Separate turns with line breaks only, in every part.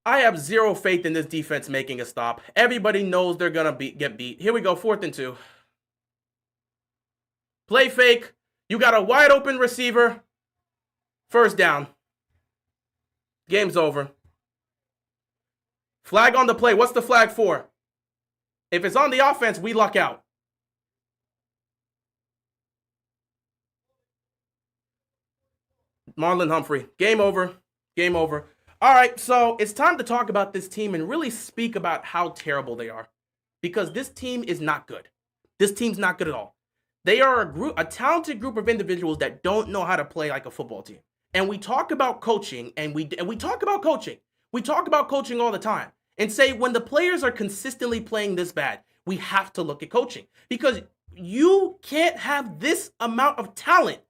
I have zero faith in this defense making a stop. Everybody knows they're going to get beat. Here we go, 4th and 2. Play fake. You got a wide open receiver. First down. Game's over. Flag on the play. What's the flag for? If it's on the offense, we luck out. Marlon Humphrey. Game over. Game over. All right, so it's time to talk about this team and really speak about how terrible they are. Because this team is not good. This team's not good at all. They are a talented group of individuals that don't know how to play like a football team. And we talk about coaching, and we talk about coaching. We talk about coaching all the time and say when the players are consistently playing this bad, we have to look at coaching. Because you can't have this amount of talent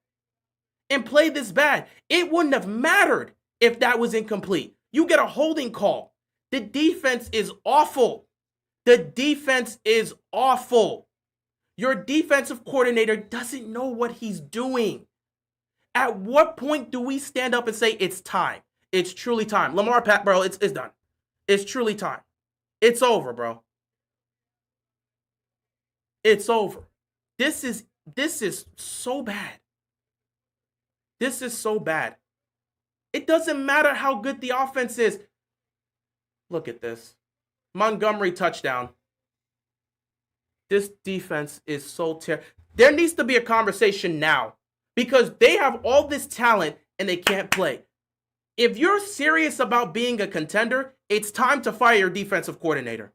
and play this bad. It wouldn't have mattered if that was incomplete. You get a holding call. The defense is awful. The defense is awful. Your defensive coordinator doesn't know what he's doing. At what point do we stand up and say it's time? It's truly time. Lamar, bro, it's done. It's truly time. It's over, bro. It's over. This is so bad. This is so bad. It doesn't matter how good the offense is. Look at this. Montgomery touchdown. This defense is so terrible. There needs to be a conversation now because they have all this talent and they can't play. If you're serious about being a contender, it's time to fire your defensive coordinator.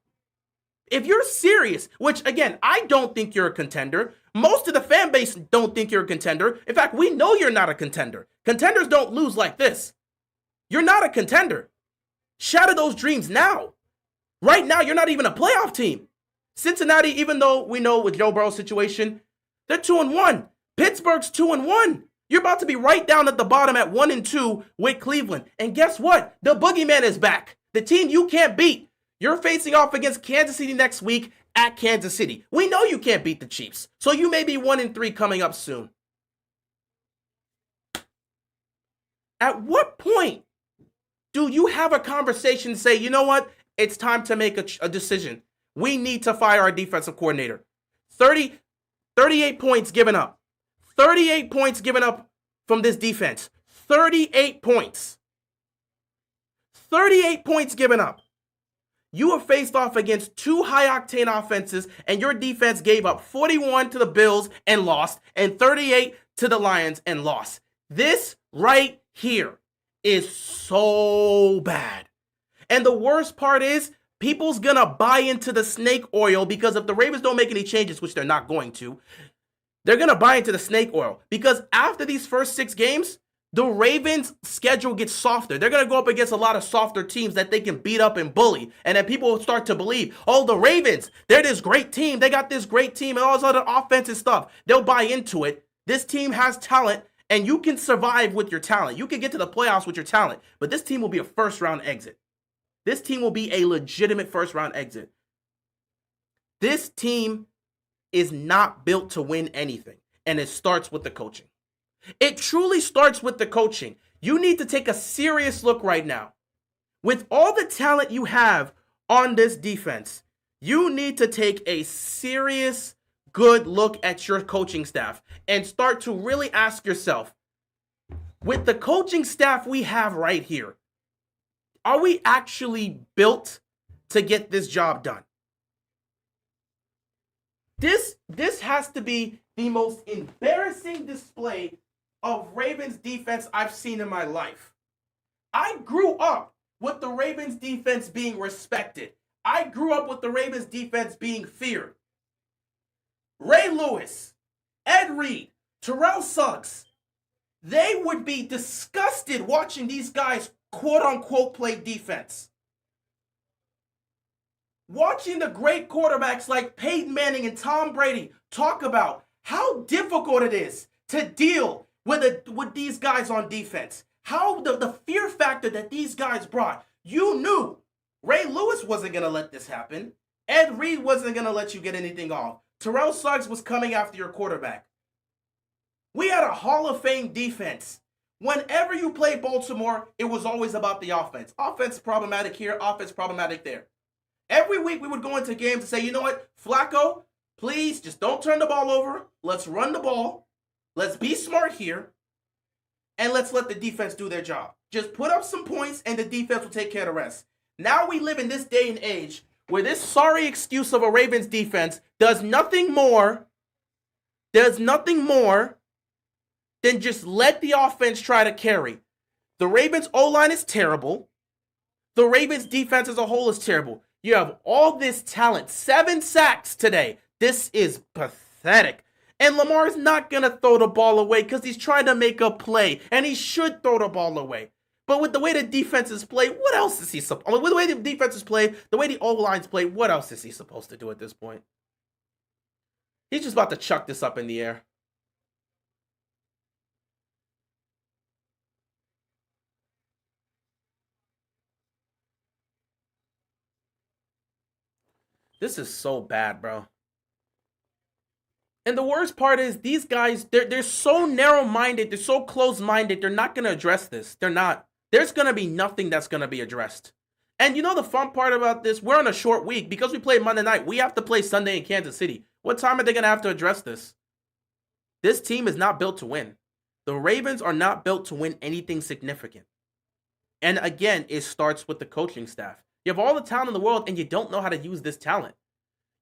If you're serious, which again, I don't think you're a contender. Most of the fan base don't think you're a contender. In fact, we know you're not a contender. Contenders don't lose like this. You're not a contender. Shatter those dreams now. Right now, you're not even a playoff team. Cincinnati, even though we know with Joe Burrow's situation, they're 2-1. Pittsburgh's 2-1. You're about to be right down at the bottom at 1-2 with Cleveland. And guess what? The boogeyman is back. The team you can't beat. You're facing off against Kansas City next week at Kansas City. We know you can't beat the Chiefs. So you may be 1-3 coming up soon. At what point do you have a conversation and say, you know what? It's time to make a decision. We need to fire our defensive coordinator. 38 points given up. 38 points given up from this defense. 38 points. 38 points given up. You were faced off against two high-octane offenses, and your defense gave up 41 to the Bills and lost, and 38 to the Lions and lost. This right here is so bad. And the worst part is, people's gonna buy into the snake oil because if the Ravens don't make any changes, which they're not going to, they're gonna buy into the snake oil. Because after these first 6 games, the Ravens' schedule gets softer. They're gonna go up against a lot of softer teams that they can beat up and bully. And then people will start to believe, oh, the Ravens, they're this great team. They got this great team and all this other offensive stuff. They'll buy into it. This team has talent, and you can survive with your talent. You can get to the playoffs with your talent. But this team will be a first-round exit. This team will be a legitimate first-round exit. This team is not built to win anything, and it starts with the coaching. It truly starts with the coaching. You need to take a serious look right now. With all the talent you have on this defense, you need to take a serious, good look at your coaching staff and start to really ask yourself, with the coaching staff we have right here, are we actually built to get this job done? This has to be the most embarrassing display of Ravens defense I've seen in my life. I grew up with the Ravens defense being respected. I grew up with the Ravens defense being feared. Ray Lewis, Ed Reed, Terrell Suggs, they would be disgusted watching these guys quote-unquote play defense. Watching the great quarterbacks like Peyton Manning and Tom Brady talk about how difficult it is to deal with these guys on defense. How the fear factor that these guys brought. You knew Ray Lewis wasn't going to let this happen. Ed Reed wasn't going to let you get anything off. Terrell Suggs was coming after your quarterback. We had a Hall of Fame defense. Whenever you play Baltimore, it was always about the offense. Offense problematic here, offense problematic there. Every week we would go into games and say, you know what, Flacco, please just don't turn the ball over. Let's run the ball. Let's be smart here. And let's let the defense do their job. Just put up some points and the defense will take care of the rest. Now we live in this day and age where this sorry excuse of a Ravens defense does nothing more than just let the offense try to carry. The Ravens O-line is terrible. The Ravens defense as a whole is terrible. You have all this talent. 7 sacks today. This is pathetic. And Lamar's not going to throw the ball away because he's trying to make a play. And he should throw the ball away. But with the way the defenses play, what else is he supposed to do? With the way the defenses play, the way the O-lines play, what else is he supposed to do at this point? He's just about to chuck this up in the air. This is so bad, bro. And the worst part is these guys, they're so narrow-minded, they're so close-minded, they're not going to address this. They're not. There's going to be nothing that's going to be addressed. And you know the fun part about this? We're on a short week. Because we played Monday night, we have to play Sunday in Kansas City. What time are they going to have to address this? This team is not built to win. The Ravens are not built to win anything significant. And again, it starts with the coaching staff. You have all the talent in the world, and you don't know how to use this talent.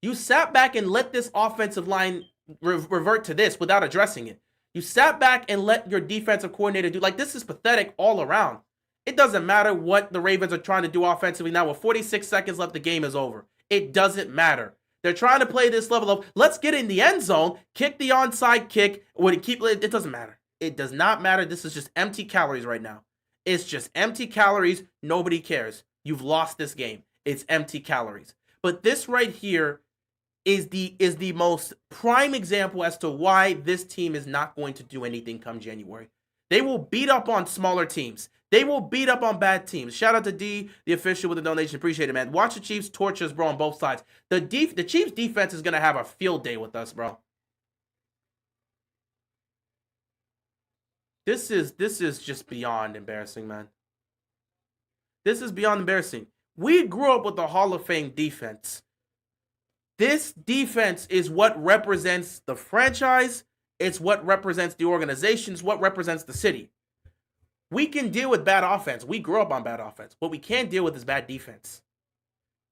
You sat back and let this offensive line revert to this without addressing it. You sat back and let your defensive coordinator do, like, this is pathetic all around. It doesn't matter what the Ravens are trying to do offensively now. With 46 seconds left, the game is over. It doesn't matter. They're trying to play this level of, let's get in the end zone, kick the onside kick. It doesn't matter. It does not matter. This is just empty calories right now. It's just empty calories. Nobody cares. You've lost this game. It's empty calories. But this right here is the most prime example as to why this team is not going to do anything come January. They will beat up on smaller teams. They will beat up on bad teams. Shout out to D, the official, with the donation. Appreciate it, man. Watch the Chiefs torture us, bro, on both sides. The Chiefs defense is going to have a field day with us, bro. This is just beyond embarrassing, man. This is beyond embarrassing. We grew up with the Hall of Fame defense. This defense is what represents the franchise. It's what represents the organization. It's what represents the city. We can deal with bad offense. We grew up on bad offense. What we can't deal with is bad defense.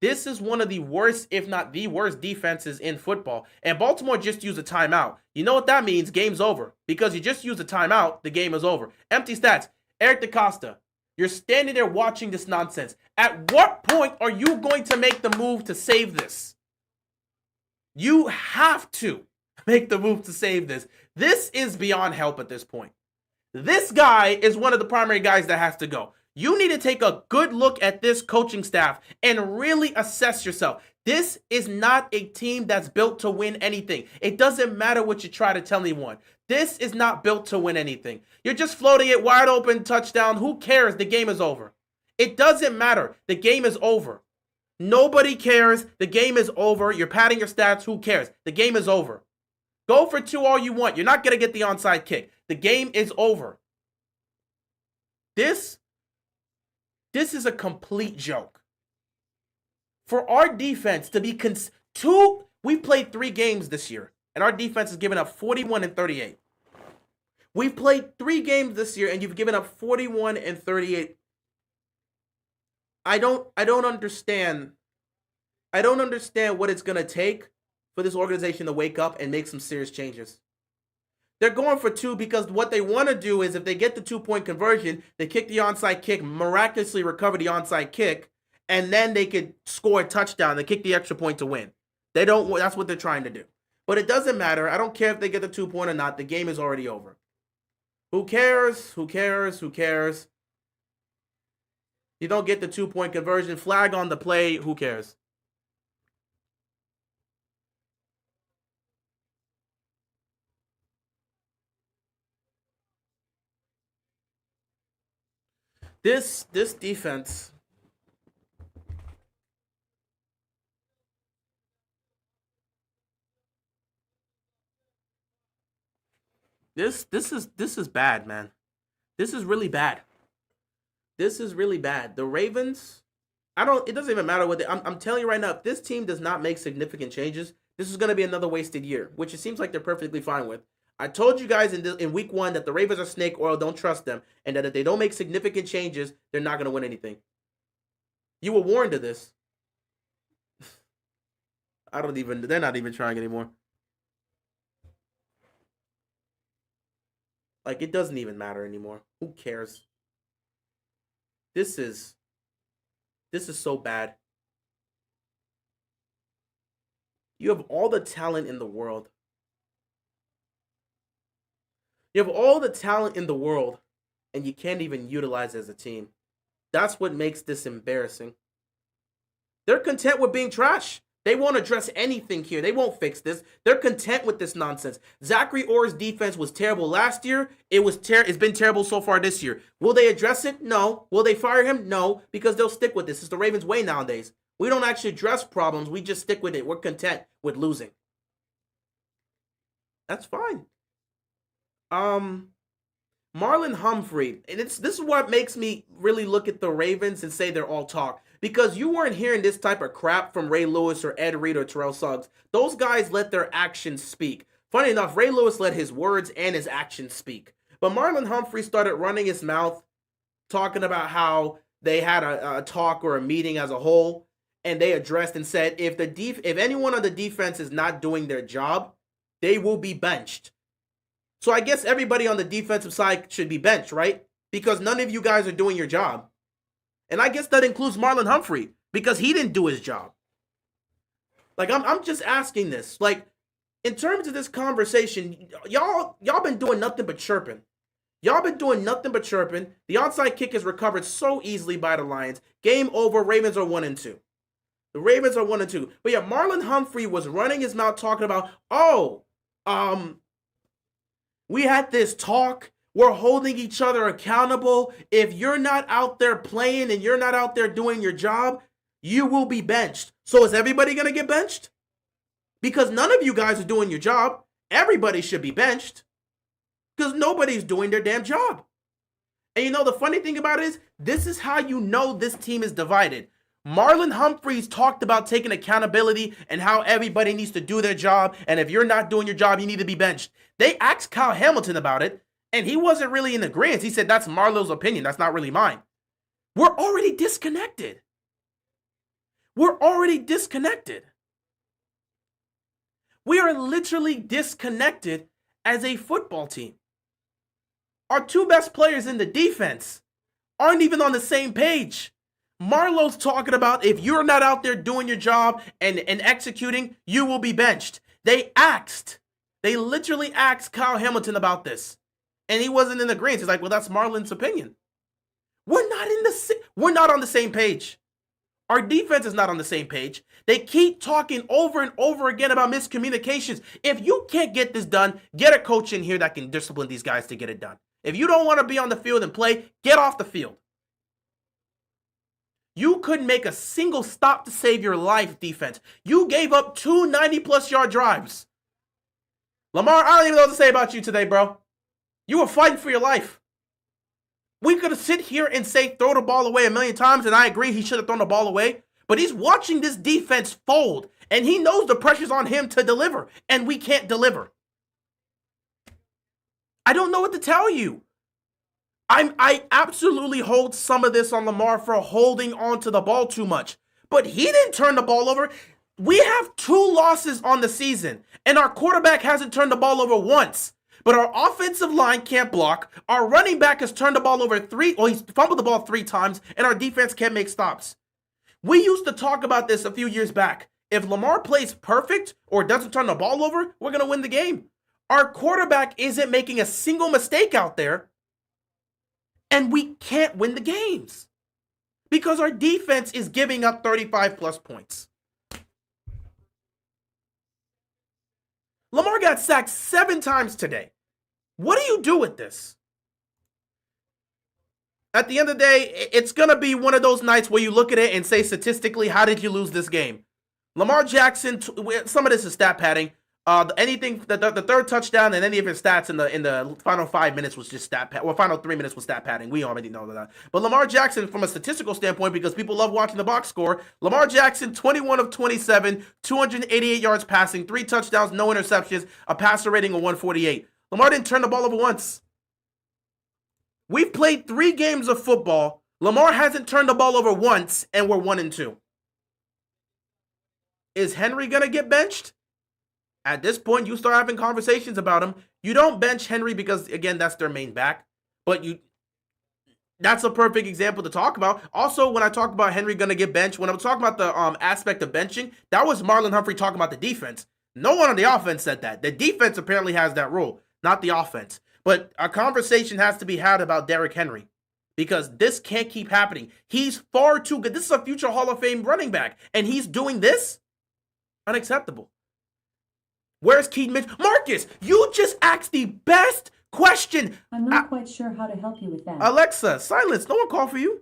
This is one of the worst, if not the worst, defenses in football. And Baltimore just used a timeout. You know what that means? Game's over. Because you just used a timeout, the game is over. Empty stats. Eric DeCosta, you're standing there watching this nonsense. At what point are you going to make the move to save this? You have to make the move to save this. This is beyond help at this point. This guy is one of the primary guys that has to go. You need to take a good look at this coaching staff and really assess yourself. This is not a team that's built to win anything. It doesn't matter what you try to tell anyone. This is not built to win anything. You're just floating it wide open, touchdown. Who cares? The game is over. It doesn't matter. The game is over. Nobody cares. The game is over. You're padding your stats. Who cares? The game is over. Go for 2 all you want. You're not going to get the onside kick. The game is over. This is a complete joke. For our defense to be we've played 3 games this year, and our defense has given up 41 and 38. We've played 3 games this year, and you've given up 41 and 38. I don't understand. I don't understand what it's going to take for this organization to wake up and make some serious changes. They're going for 2 because what they want to do is if they get the 2-point conversion, they kick the onside kick, miraculously recover the onside kick, and then they could score a touchdown. They kick the extra point to win. That's what they're trying to do. But it doesn't matter. I don't care if they get the 2-point or not. The game is already over. Who cares? Who cares? Who cares? You don't get the 2-point conversion. Flag on the play. Who cares? This defense. This is bad, man. This is really bad. This is really bad. The Ravens, it doesn't even matter what I'm telling you right now, if this team does not make significant changes, this is going to be another wasted year, which it seems like they're perfectly fine with. I told you guys in week 1 that the Ravens are snake oil, don't trust them, and that if they don't make significant changes, they're not going to win anything. You were warned of this. They're not even trying anymore. Like, it doesn't even matter anymore. Who cares? This is so bad. You have all the talent in the world. You have all the talent in the world, and you can't even utilize it as a team. That's what makes this embarrassing. They're content with being trash. They won't address anything here. They won't fix this. They're content with this nonsense. Zachary Orr's defense was terrible last year. It's been terrible so far this year. Will they address it? No. Will they fire him? No, because they'll stick with this. It's the Ravens' way nowadays. We don't actually address problems. We just stick with it. We're content with losing. That's fine. Marlon Humphrey, and this is what makes me really look at the Ravens and say they're all talk. Because you weren't hearing this type of crap from Ray Lewis or Ed Reed or Terrell Suggs. Those guys let their actions speak. Funny enough, Ray Lewis let his words and his actions speak. But Marlon Humphrey started running his mouth, talking about how they had a talk or a meeting as a whole, and they addressed and said if anyone on the defense is not doing their job, they will be benched. So I guess everybody on the defensive side should be benched, right? Because none of you guys are doing your job. And I guess that includes Marlon Humphrey, because he didn't do his job. Like, I'm just asking this. Like, in terms of this conversation, y'all been doing nothing but chirping. Y'all been doing nothing but chirping. The onside kick is recovered so easily by the Lions. Game over. Ravens are 1-2. The Ravens are 1-2. But yeah, Marlon Humphrey was running his mouth talking about, we had this talk. We're holding each other accountable. If you're not out there playing and you're not out there doing your job, you will be benched. So is everybody going to get benched? Because none of you guys are doing your job. Everybody should be benched. Because nobody's doing their damn job. And you know, the funny thing about it is, this is how you know this team is divided. Marlon Humphreys talked about taking accountability and how everybody needs to do their job. And if you're not doing your job, you need to be benched. They asked Kyle Hamilton about it. And he wasn't really in agreement. He said, that's Marlo's opinion. That's not really mine. We're already disconnected. We're already disconnected. We are literally disconnected as a football team. Our 2 best players in the defense aren't even on the same page. Marlo's talking about if you're not out there doing your job and executing, you will be benched. They literally asked Kyle Hamilton about this. And he wasn't in agreement. He's like, well, that's Marlon's opinion. We're not on the same page. Our defense is not on the same page. They keep talking over and over again about miscommunications. If you can't get this done, get a coach in here that can discipline these guys to get it done. If you don't want to be on the field and play, get off the field. You couldn't make a single stop to save your life, defense. You gave up 2 90-plus yard drives. Lamar, I don't even know what to say about you today, bro. You were fighting for your life. We could sit here and say throw the ball away a million times, and I agree he should have thrown the ball away. But he's watching this defense fold, and he knows the pressure's on him to deliver, and we can't deliver. I don't know what to tell you. I absolutely hold some of this on Lamar for holding on to the ball too much. But he didn't turn the ball over. We have 2 losses on the season, and our quarterback hasn't turned the ball over once. But our offensive line can't block. Our running back has turned the ball over he's fumbled the ball 3 times, and our defense can't make stops. We used to talk about this a few years back. If Lamar plays perfect or doesn't turn the ball over, we're going to win the game. Our quarterback isn't making a single mistake out there, and we can't win the games because our defense is giving up 35-plus points. Lamar got sacked 7 times today. What do you do with this? At the end of the day, it's going to be one of those nights where you look at it and say statistically, how did you lose this game? Lamar Jackson, some of this is stat padding. Anything the third touchdown and any of his stats in the final 5 minutes was just stat pad. Well, final 3 minutes was stat padding. We already know that. But Lamar Jackson, from a statistical standpoint, because people love watching the box score, Lamar Jackson 21 of 27, 288 yards passing, 3 touchdowns, no interceptions, a passer rating of 148. Lamar didn't turn the ball over once. We've played 3 games of football. Lamar hasn't turned the ball over once, and we're 1-2. Is Henry gonna get benched? At this point, you start having conversations about him. You don't bench Henry because, again, that's their main back. But that's a perfect example to talk about. Also, when I talk about Henry going to get benched, when I'm talking about the aspect of benching, that was Marlon Humphrey talking about the defense. No one on the offense said that. The defense apparently has that rule, not the offense. But a conversation has to be had about Derrick Henry because this can't keep happening. He's far too good. This is a future Hall of Fame running back, and he's doing this? Unacceptable. Where's Keaton Mitchell? Marcus, you just asked the best question.
I'm not quite sure how to help you with that.
Alexa, silence. No one called for you.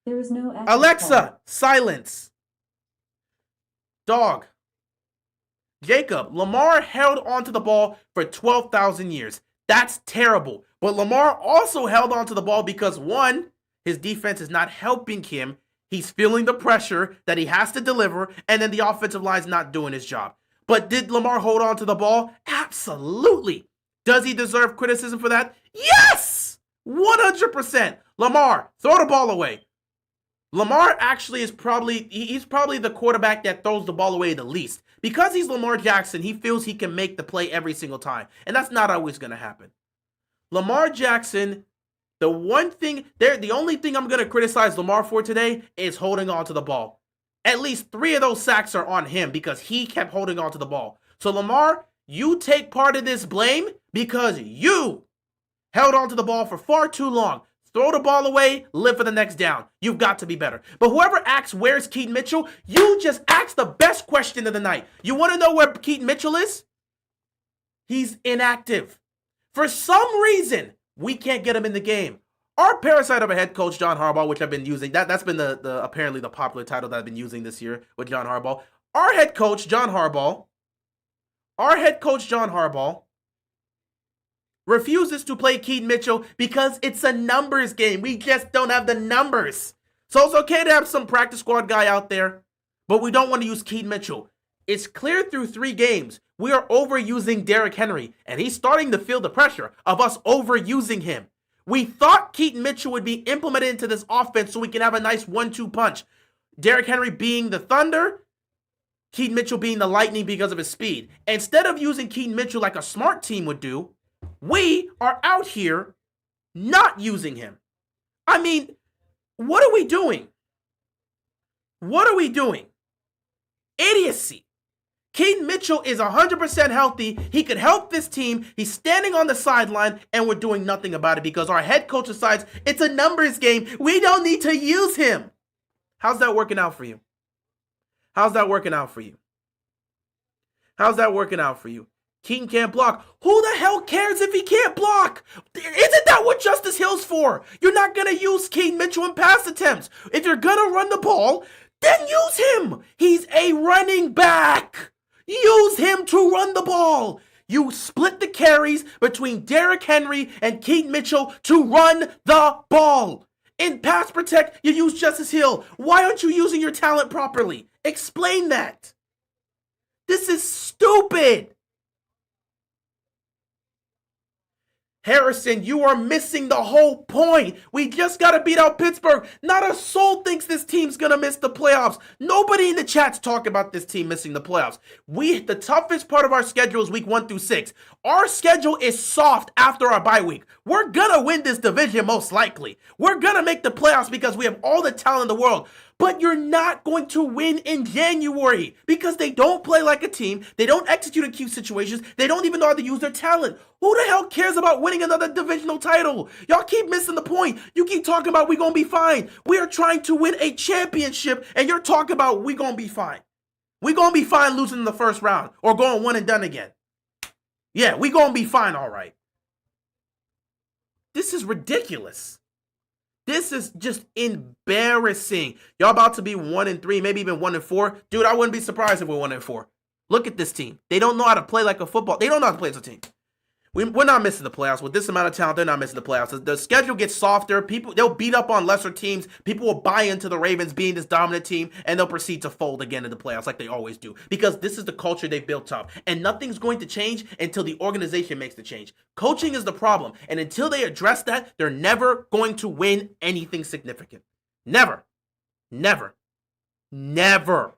There is no
Alexa,
call.
silence. Dog. Jacob, Lamar held onto the ball for 12,000 years. That's terrible. But Lamar also held onto the ball because, one, his defense is not helping him. He's feeling the pressure that he has to deliver, and then the offensive line's not doing his job. But did Lamar hold on to the ball? Absolutely. Does he deserve criticism for that? Yes! 100%. Lamar, throw the ball away. Lamar actually is he's probably the quarterback that throws the ball away the least. Because he's Lamar Jackson, he feels he can make the play every single time. And that's not always going to happen. Lamar Jackson, the only thing I'm going to criticize Lamar for today is holding on to the ball. At least 3 of those sacks are on him because he kept holding on to the ball. So Lamar, you take part of this blame because you held on to the ball for far too long. Throw the ball away, live for the next down. You've got to be better. But whoever asks where's Keaton Mitchell, you just asked the best question of the night. You want to know where Keaton Mitchell is? He's inactive. For some reason, we can't get him in the game. Our parasite of a head coach, John Harbaugh, which I've been using, that's been the apparently the popular title that I've been using this year with John Harbaugh. Our head coach, John Harbaugh, refuses to play Keaton Mitchell because it's a numbers game. We just don't have the numbers. So it's okay to have some practice squad guy out there, but we don't want to use Keaton Mitchell. It's clear through 3 games we are overusing Derrick Henry, and he's starting to feel the pressure of us overusing him. We thought Keaton Mitchell would be implemented into this offense so we can have a nice 1-2 punch. Derrick Henry being the thunder, Keaton Mitchell being the lightning because of his speed. Instead of using Keaton Mitchell like a smart team would do, we are out here not using him. I mean, what are we doing? What are we doing? Idiocy. Keaton Mitchell is 100% healthy. He could help this team. He's standing on the sideline, and we're doing nothing about it because our head coach decides it's a numbers game. We don't need to use him. How's that working out for you? How's that working out for you? How's that working out for you? Keaton can't block. Who the hell cares if he can't block? Isn't that what Justice Hill's for? You're not going to use Keaton Mitchell in pass attempts. If you're going to run the ball, then use him. He's a running back. Use him to run the ball. You split the carries between Derrick Henry and Keaton Mitchell to run the ball. In pass protect, you use Justice Hill. Why aren't you using your talent properly? Explain that. This is stupid. Harrison, you are missing the whole point. We just got to beat out Pittsburgh. Not a soul thinks this team's going to miss the playoffs. Nobody in the chat's talking about this team missing the playoffs. The toughest part of our schedule is week 1 through 6. Our schedule is soft after our bye week. We're going to win this division most likely. We're going to make the playoffs because we have all the talent in the world. But you're not going to win in January because they don't play like a team. They don't execute in cute situations. They don't even know how to use their talent. Who the hell cares about winning another divisional title? Y'all keep missing the point. You keep talking about we're going to be fine. We are trying to win a championship, and you're talking about we're going to be fine. We're going to be fine losing in the first round or going 1 and done again. Yeah, we're going to be fine, all right. This is ridiculous. This is just embarrassing. Y'all about to be 1 and 3, maybe even 1 and 4. Dude, I wouldn't be surprised if we're 1 and 4. Look at this team. They don't know how to play like a football. They don't know how to play as a team. We're not missing the playoffs. With this amount of talent, they're not missing the playoffs. The schedule gets softer. They'll beat up on lesser teams. People will buy into the Ravens being this dominant team, and they'll proceed to fold again in the playoffs like they always do. Because this is the culture they've built up. And nothing's going to change until the organization makes the change. Coaching is the problem. And until they address that, they're never going to win anything significant. Never. Never. Never.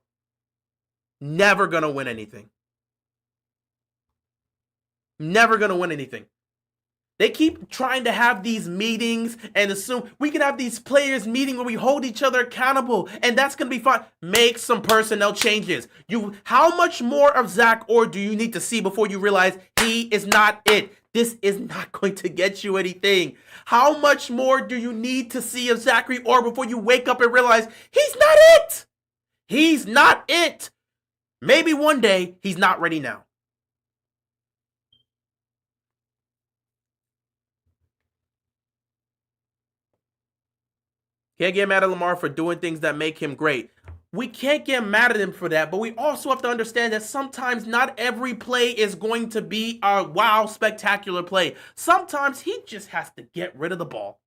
Never going to win anything. Never going to win anything. They keep trying to have these meetings and assume we can have these players meeting where we hold each other accountable and that's going to be fine. Make some personnel changes. How much more of Zach Orr do you need to see before you realize he is not it? This is not going to get you anything. How much more do you need to see of Zachary Orr before you wake up and realize he's not it? He's not it. Maybe one day he's not ready now. Can't get mad at Lamar for doing things that make him great. We can't get mad at him for that, but we also have to understand that sometimes not every play is going to be a wow, spectacular play. Sometimes he just has to get rid of the ball.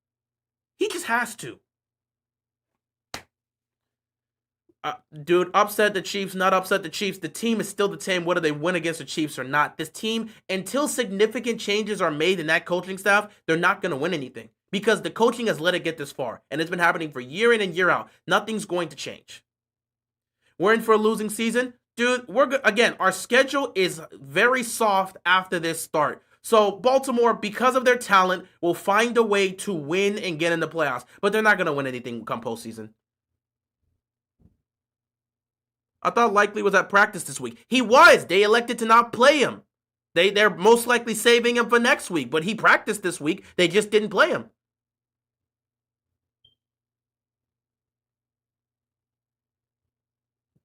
He just has to. Dude, upset the Chiefs, not upset the Chiefs. The team is still the same whether they win against the Chiefs or not. This team, until significant changes are made in that coaching staff, they're not going to win anything. Because the coaching has let it get this far. And it's been happening for year in and year out. Nothing's going to change. We're in for a losing season. Dude, we're good. Again, our schedule is very soft after this start. So Baltimore, because of their talent, will find a way to win and get in the playoffs. But they're not going to win anything come postseason. I thought Likely was at practice this week. He was. They elected to not play him. They're most likely saving him for next week. But he practiced this week. They just didn't play him.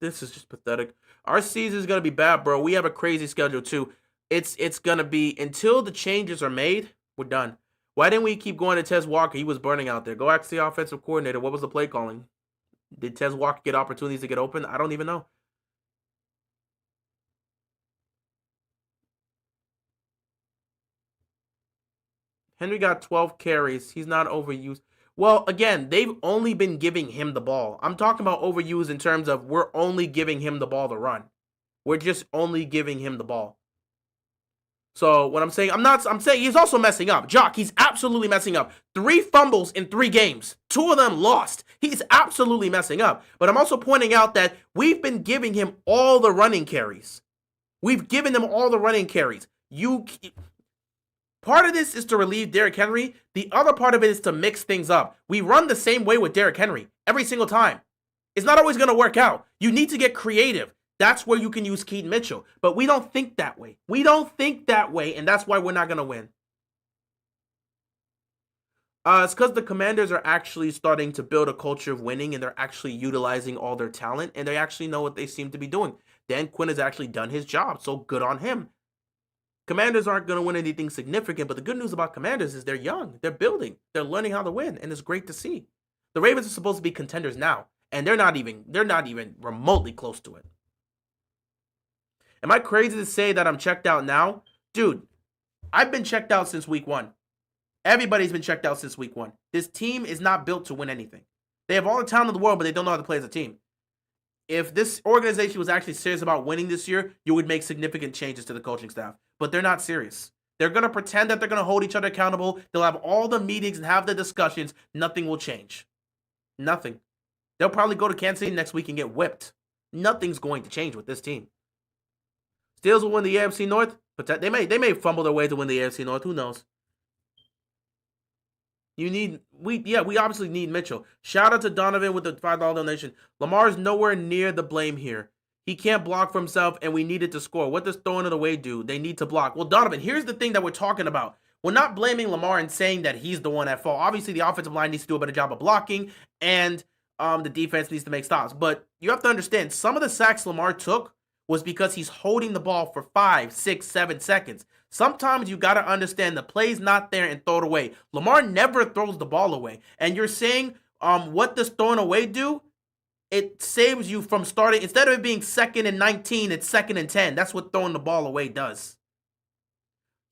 This is just pathetic. Our season is going to be bad, bro. We have a crazy schedule, too. It's going to be, until the changes are made, we're done. Why didn't we keep going to Tez Walker? He was burning out there. Go ask the offensive coordinator. What was the play calling? Did Tez Walker get opportunities to get open? I don't even know. Henry got 12 carries. He's not overused. Well, again, they've only been giving him the ball. I'm talking about overuse in terms of we're only giving him the ball to run. We're just only giving him the ball. So what I'm saying, I'm saying he's also messing up. Jock, he's absolutely messing up. 3 fumbles in 3 games. 2 of them lost. He's absolutely messing up. But I'm also pointing out that we've been giving him all the running carries. We've given him all the running carries. Part of this is to relieve Derrick Henry. The other part of it is to mix things up. We run the same way with Derrick Henry every single time. It's not always going to work out. You need to get creative. That's where you can use Keaton Mitchell. But we don't think that way. We don't think that way, and that's why we're not going to win. It's because the Commanders are actually starting to build a culture of winning, and they're actually utilizing all their talent, and they actually know what they seem to be doing. Dan Quinn has actually done his job, so good on him. Commanders aren't going to win anything significant, but the good news about Commanders is they're young, they're building, they're learning how to win, and it's great to see. The Ravens are supposed to be contenders now, and they're not even remotely close to it. Am I crazy to say that I'm checked out now? Dude, I've been checked out since week 1. Everybody's been checked out since week 1. This team is not built to win anything. They have all the talent in the world, but they don't know how to play as a team. If this organization was actually serious about winning this year, you would make significant changes to the coaching staff. But they're not serious. They're going to pretend that they're going to hold each other accountable. They'll have all the meetings and have the discussions. Nothing will change. Nothing. They'll probably go to Kansas City next week and get whipped. Nothing's going to change with this team. Steelers will win the AFC North. But they may fumble their way to win the AFC North. Who knows? We obviously need Mitchell. Shout out to Donovan with the $5 donation. Lamar's nowhere near the blame here. He can't block for himself, and we needed to score. What does throwing it away do? They need to block. Well, Donovan, here's the thing that we're talking about. We're not blaming Lamar and saying that he's the one at fault. Obviously, the offensive line needs to do a better job of blocking, and the defense needs to make stops. But you have to understand, some of the sacks Lamar took was because he's holding the ball for 5, 6, 7 seconds. Sometimes you got to understand the play's not there and throw it away. Lamar never throws the ball away. And you're saying, what does throwing away do? it saves you from starting, instead of it being 2nd and 19, it's 2nd and 10. That's what throwing the ball away does.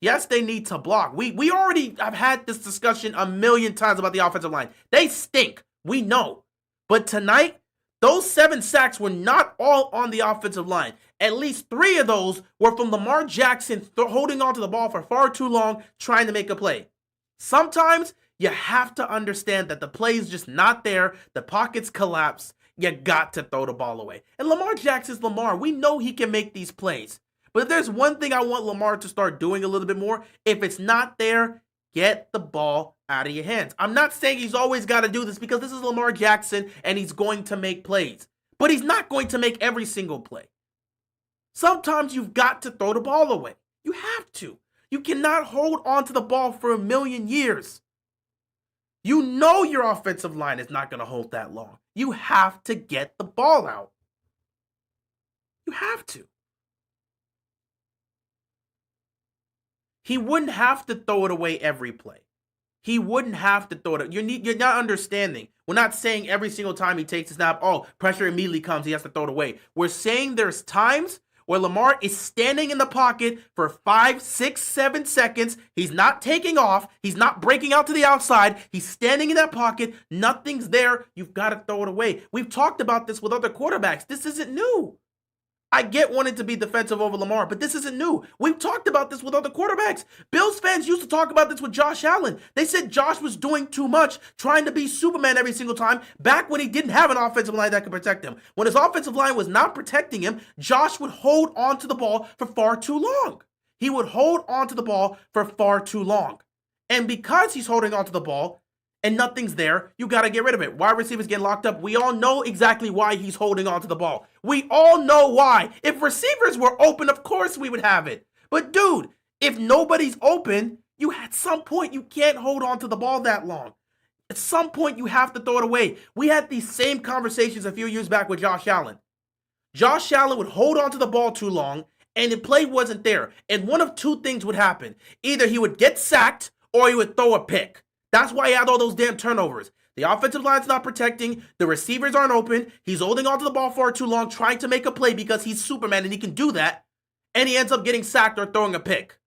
Yes, they need to block. We already have had this discussion a million times about the offensive line. They stink. We know. But tonight, those 7 sacks were not all on the offensive line. At least 3 of those were from Lamar Jackson holding onto the ball for far too long, trying to make a play. Sometimes you have to understand that the play is just not there. The pockets collapse. You got to throw the ball away. And Lamar Jackson's Lamar. We know he can make these plays. But if there's one thing I want Lamar to start doing a little bit more, if it's not there, get the ball out of your hands. I'm not saying he's always got to do this, because this is Lamar Jackson and he's going to make plays. But he's not going to make every single play. Sometimes you've got to throw the ball away. You have to. You cannot hold on to the ball for a million years. You know your offensive line is not going to hold that long. You have to get the ball out. You have to. He wouldn't have to throw it away every play. He wouldn't have to throw it. You're not understanding. We're not saying every single time he takes a snap, oh, pressure immediately comes, he has to throw it away. We're saying there's times where Lamar is standing in the pocket for 5, 6, 7 seconds. He's not taking off. He's not breaking out to the outside. He's standing in that pocket. Nothing's there. You've got to throw it away. We've talked about this with other quarterbacks. This isn't new. I get wanting to be defensive over Lamar, but this isn't new. We've talked about this with other quarterbacks. Bills fans used to talk about this with Josh Allen. They said Josh was doing too much, trying to be Superman every single time, back when he didn't have an offensive line that could protect him. When his offensive line was not protecting him, Josh would hold on to the ball for far too long. He would hold on to the ball for far too long. And because he's holding on to the ball, and nothing's there, you got to get rid of it. Wide receivers get locked up. We all know exactly why he's holding on to the ball. We all know why. If receivers were open, of course we would have it. But dude, if nobody's open, at some point you can't hold on to the ball that long. At some point you have to throw it away. We had these same conversations a few years back with Josh Allen. Josh Allen would hold on to the ball too long, and the play wasn't there. And one of 2 things would happen. Either he would get sacked, or he would throw a pick. That's why he had all those damn turnovers. The offensive line's not protecting. The receivers aren't open. He's holding onto the ball far too long, trying to make a play because he's Superman and he can do that. And he ends up getting sacked or throwing a pick.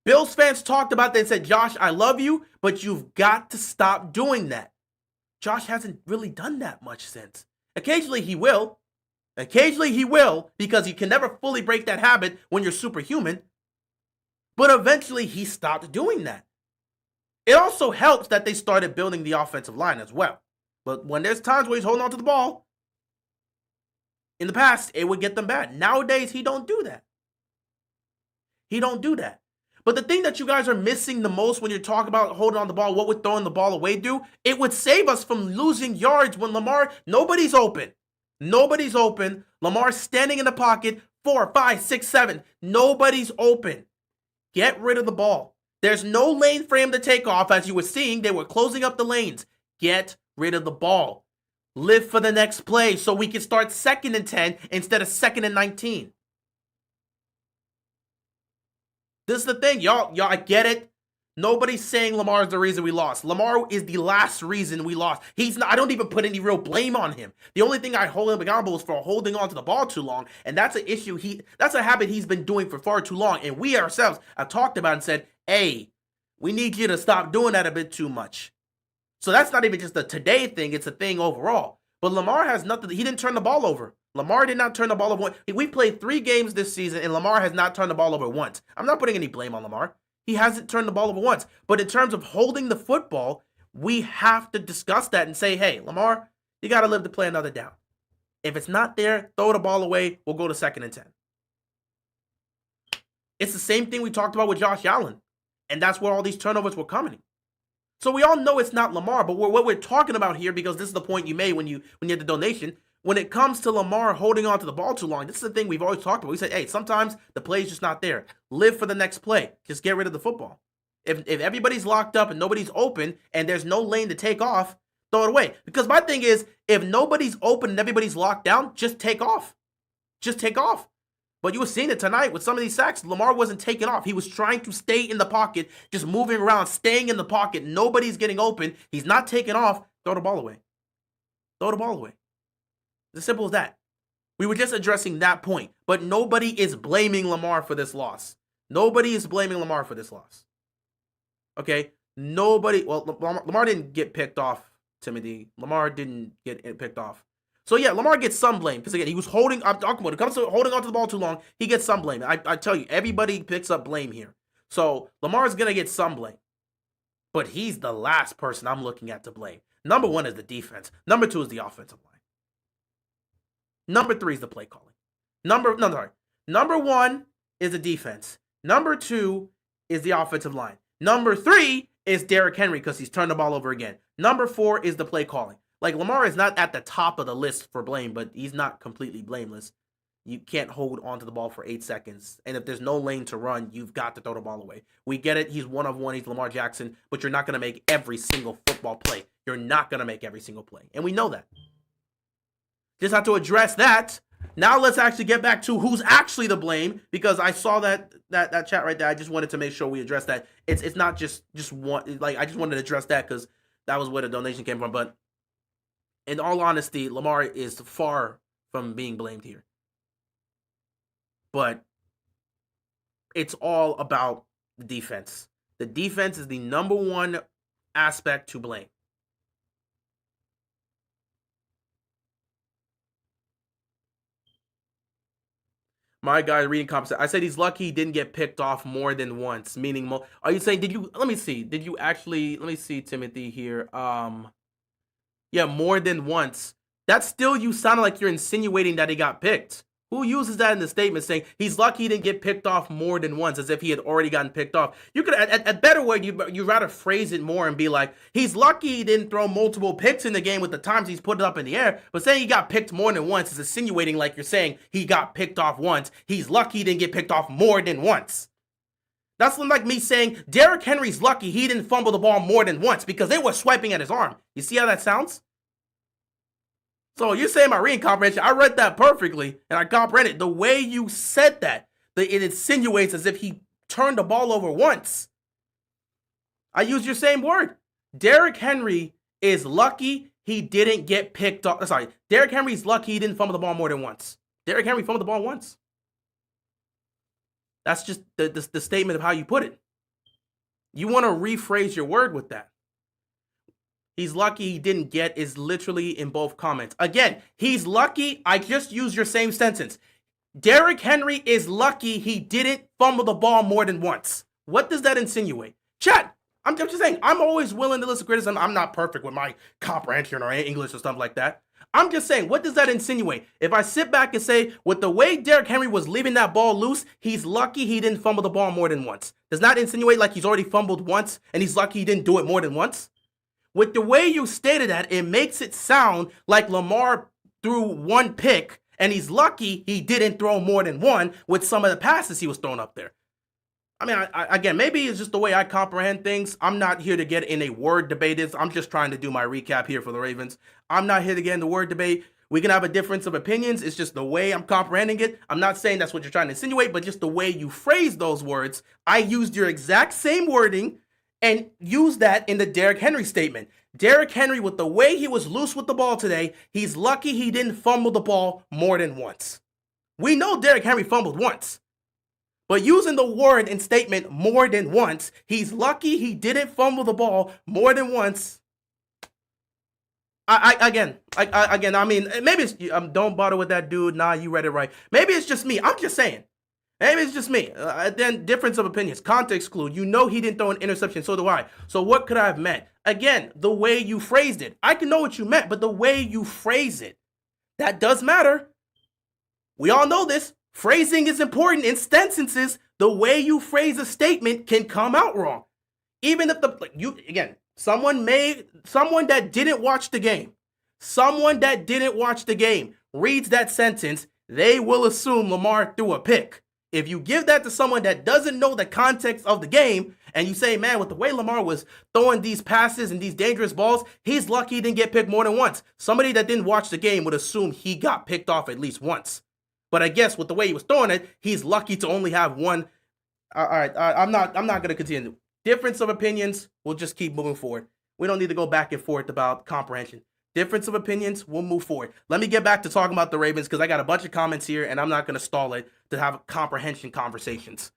Bills fans talked about that and said, Josh, I love you, but you've got to stop doing that. Josh hasn't really done that much since. Occasionally he will. Occasionally he will, because you can never fully break that habit when you're superhuman. But eventually he stopped doing that. It also helps that they started building the offensive line as well. But when there's times where he's holding on to the ball, in the past, it would get them bad. Nowadays, he don't do that. He don't do that. But the thing that you guys are missing the most when you're talking about holding on the ball, what would throwing the ball away do? It would save us from losing yards when nobody's open. Nobody's open. Lamar's standing in the pocket, 4, 5, 6, 7. Nobody's open. Get rid of the ball. There's no lane for him to take off. As you were seeing, they were closing up the lanes. Get rid of the ball. Live for the next play so we can start 2nd and 10 instead of 2nd and 19. This is the thing, y'all. I get it. Nobody's saying Lamar is the reason we lost. Lamar is the last reason we lost. I don't even put any real blame on him. The only thing I hold him accountable is for holding on to the ball too long, and that's an issue. That's a habit he's been doing for far too long, and we ourselves have talked about and said, hey, we need you to stop doing that a bit too much. So that's not even just a today thing, it's a thing overall. But Lamar has nothing. He didn't turn the ball over. Lamar did not turn the ball over. We played 3 games this season, and Lamar has not turned the ball over once. I'm not putting any blame on Lamar. He hasn't turned the ball over once. But in terms of holding the football, we have to discuss that and say, hey, Lamar, you got to live to play another down. If it's not there, throw the ball away. We'll go to 2nd and 10. It's the same thing we talked about with Josh Allen. And that's where all these turnovers were coming. So we all know it's not Lamar, but what we're talking about here, because this is the point you made when you had the donation, when it comes to Lamar holding on to the ball too long, this is the thing we've always talked about. We said, hey, sometimes the play's just not there. Live for the next play. Just get rid of the football. If everybody's locked up and nobody's open and there's no lane to take off, throw it away. Because my thing is, if nobody's open and everybody's locked down, just take off. Just take off. But you were seeing it tonight with some of these sacks. Lamar wasn't taking off. He was trying to stay in the pocket, just moving around, staying in the pocket. Nobody's getting open. He's not taking off. Throw the ball away. Throw the ball away. It's as simple as that. We were just addressing that point, but nobody is blaming Lamar for this loss. Nobody is blaming Lamar for this loss. Okay? Nobody. Well, Lamar didn't get picked off, Timothy. Lamar didn't get picked off. So, yeah, Lamar gets some blame. Because, again, he was holding. I'm talking about when it comes to holding onto the ball too long, he gets some blame. I tell you, everybody picks up blame here. So, Lamar's going to get some blame. But he's the last person I'm looking at to blame. Number one is the defense. Number two is the offensive line. Number three is the play calling. Number one is the defense. Number two is the offensive line. Number three is Derrick Henry because he's turned the ball over again. Number four is the play calling. Like, Lamar is not at the top of the list for blame, but he's not completely blameless. You can't hold onto the ball for 8 seconds. And if there's no lane to run, you've got to throw the ball away. We get it. He's one of one. He's Lamar Jackson. But you're not going to make every single football play. You're not going to make every single play. And we know that. Just have to address that. Now let's actually get back to who's actually the blame, because I saw that chat right there. I just wanted to make sure we address that. It's not just one. Like, I just wanted to address that because that was where the donation came from. But in all honesty, Lamar is far from being blamed here. But it's all about the defense. The defense is the number one aspect to blame. My guy reading comments. I said he's lucky he didn't get picked off more than once. Meaning, are you saying? Let me see. Did you actually? Let me see, Timothy here. Yeah, more than once. That's still, you sounded like you're insinuating that he got picked. Who uses that in the statement saying he's lucky he didn't get picked off more than once, as if he had already gotten picked off? You could, at better way, you rather phrase it more and be like, he's lucky he didn't throw multiple picks in the game with the times he's put it up in the air. But saying he got picked more than once is insinuating like you're saying he got picked off once. He's lucky he didn't get picked off more than once. That's like me saying Derrick Henry's lucky he didn't fumble the ball more than once because they were swiping at his arm. You see how that sounds? So you're saying my reading comprehension, I read that perfectly, and I comprehended. The way you said that, it insinuates as if he turned the ball over once. I used your same word. Derrick Henry is lucky he didn't get picked off. Sorry, Derrick Henry's lucky he didn't fumble the ball more than once. Derrick Henry fumbled the ball once. That's just the statement of how you put it. You want to rephrase your word with that. He's lucky he didn't get is literally in both comments. Again, he's lucky. I just used your same sentence. Derrick Henry is lucky he didn't fumble the ball more than once. What does that insinuate? Chat, I'm just saying, I'm always willing to listen to criticism. I'm not perfect with my comprehension or English or stuff like that. I'm just saying, what does that insinuate? If I sit back and say, with the way Derrick Henry was leaving that ball loose, he's lucky he didn't fumble the ball more than once. Does that insinuate like he's already fumbled once and he's lucky he didn't do it more than once? With the way you stated that, it makes it sound like Lamar threw one pick and he's lucky he didn't throw more than one with some of the passes he was throwing up there. I mean, again, maybe it's just the way I comprehend things. I'm not here to get in a word debate. I'm just trying to do my recap here for the Ravens. I'm not here to get in the word debate. We can have a difference of opinions. It's just the way I'm comprehending it. I'm not saying that's what you're trying to insinuate, but just the way you phrase those words. I used your exact same wording and use that in the Derrick Henry statement. Derrick Henry, with the way he was loose with the ball today, he's lucky he didn't fumble the ball more than once. We know Derrick Henry fumbled once. But using the word and statement more than once, he's lucky he didn't fumble the ball more than once. Again, I mean, maybe it's, don't bother with that, dude. Nah, you read it right. Maybe it's just me. I'm just saying. Maybe it's just me. Then difference of opinions. Context clue. You know he didn't throw an interception, so do I. So what could I have meant? Again, the way you phrased it. I can know what you meant, but the way you phrase it, that does matter. We all know this. Phrasing is important in sentences. The way you phrase a statement can come out wrong. Even if someone that didn't watch the game reads that sentence, they will assume Lamar threw a pick. If you give that to someone that doesn't know the context of the game, and you say, man, with the way Lamar was throwing these passes and these dangerous balls, he's lucky he didn't get picked more than once. Somebody that didn't watch the game would assume he got picked off at least once. But I guess with the way he was throwing it, he's lucky to only have one. All right, I'm not going to continue. Difference of opinions, we'll just keep moving forward. We don't need to go back and forth about comprehension. Difference of opinions, we'll move forward. Let me get back to talking about the Ravens because I got a bunch of comments here and I'm not going to stall it to have comprehension conversations.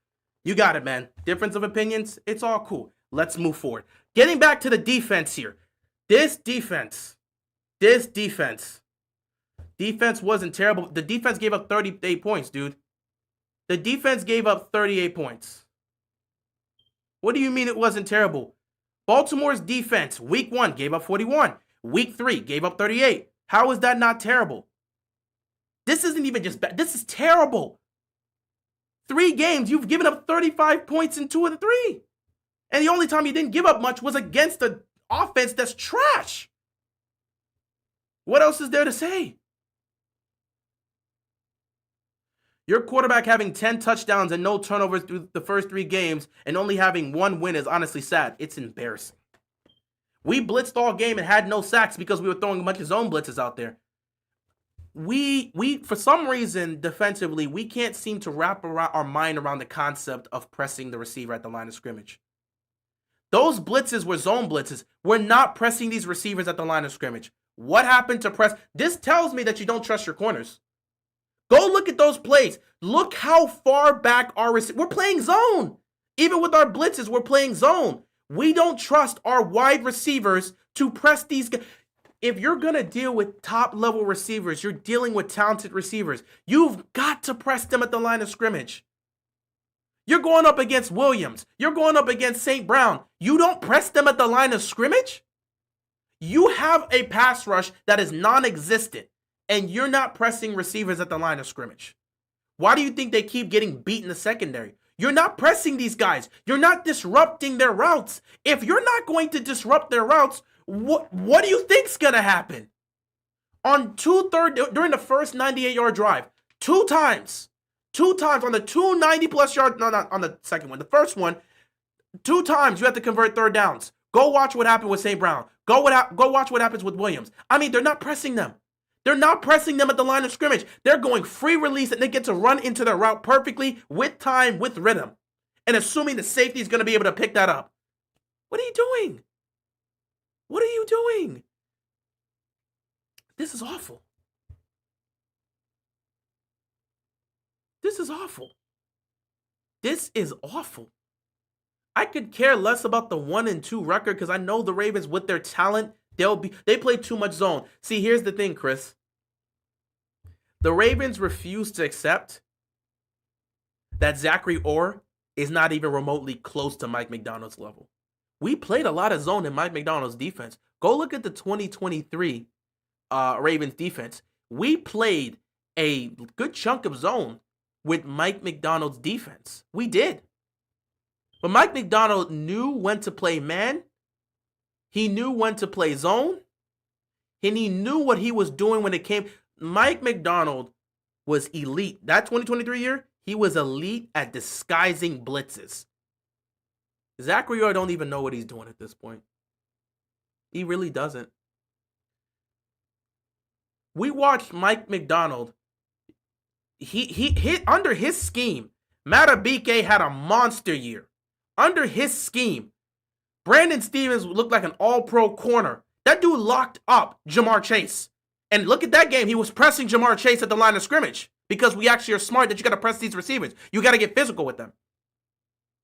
You got it, man. Difference of opinions, it's all cool. Let's move forward. Getting back to the defense here. This defense wasn't terrible. The defense gave up 38 points, dude. The defense gave up 38 points. What do you mean it wasn't terrible? Baltimore's defense, week 1, gave up 41. Week 3, gave up 38. How is that not terrible? This isn't even just bad. This is terrible. 3 games, you've given up 35 points in 2 of the 3. And the only time you didn't give up much was against an offense that's trash. What else is there to say? Your quarterback having 10 touchdowns and no turnovers through the first 3 games and only having 1 win is honestly sad. It's embarrassing. We blitzed all game and had no sacks because we were throwing a bunch of zone blitzes out there. We for some reason, defensively, we can't seem to wrap our mind around the concept of pressing the receiver at the line of scrimmage. Those blitzes were zone blitzes. We're not pressing these receivers at the line of scrimmage. What happened to press? This tells me that you don't trust your corners. Go look at those plays. Look how far back our we're playing zone. Even with our blitzes, we're playing zone. We don't trust our wide receivers to press these guys. If you're going to deal with top-level receivers, you're dealing with talented receivers. You've got to press them at the line of scrimmage. You're going up against Williams. You're going up against St. Brown. You don't press them at the line of scrimmage? You have a pass rush that is non-existent, and you're not pressing receivers at the line of scrimmage. Why do you think they keep getting beat in the secondary? You're not pressing these guys. You're not disrupting their routes. If you're not going to disrupt their routes, what do you think's going to happen? During the first 98-yard drive, 2 times on the 290-plus yard, no, not on the second one, the first one, 2 times you have to convert third downs. Go watch what happened with St. Brown. Go watch what happens with Williams. I mean, they're not pressing them. They're not pressing them at the line of scrimmage. They're going free release and they get to run into their route perfectly with time, with rhythm. And assuming the safety is going to be able to pick that up. What are you doing? What are you doing? This is awful. This is awful. This is awful. I could care less about the 1-2 record because I know the Ravens with their talent, they play too much zone. See, here's the thing, Chris. The Ravens refuse to accept that Zachary Orr is not even remotely close to Mike Macdonald's level. We played a lot of zone in Mike Macdonald's defense. Go look at the 2023 Ravens defense. We played a good chunk of zone with Mike Macdonald's defense. We did. But Mike Macdonald knew when to play man. He knew when to play zone. And he knew what he was doing when it came. Mike Macdonald was elite. That 2023 year, he was elite at disguising blitzes. Zachary Orr don't even know what he's doing at this point. He really doesn't. We watched Mike Macdonald. He hit under his scheme. Matabike had a monster year. Under his scheme, Brandon Stevens looked like an all-pro corner. That dude locked up Jamar Chase. And look at that game. He was pressing Jamar Chase at the line of scrimmage because we actually are smart that you got to press these receivers. You got to get physical with them.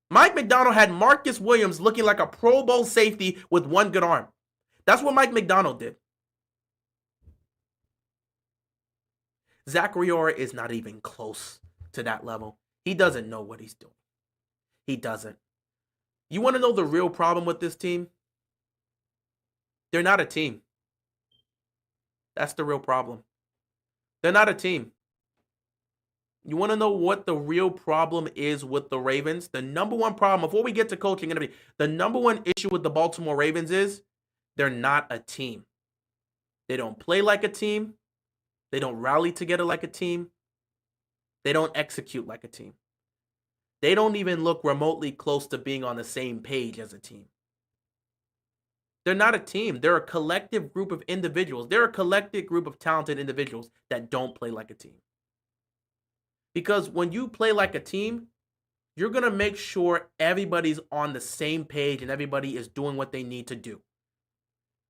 Mike Macdonald had Marcus Williams looking like a Pro Bowl safety with one good arm. That's what Mike Macdonald did. Zachary Orr is not even close to that level. He doesn't know what he's doing. He doesn't. You want to know the real problem with this team? They're not a team. That's the real problem. They're not a team. You want to know what the real problem is with the Ravens? The number one problem, before we get to coaching, the number one issue with the Baltimore Ravens is they're not a team. They don't play like a team. They don't rally together like a team. They don't execute like a team. They don't even look remotely close to being on the same page as a team. They're not a team. They're a collective group of individuals. They're a collective group of talented individuals that don't play like a team. Because when you play like a team, you're going to make sure everybody's on the same page and everybody is doing what they need to do.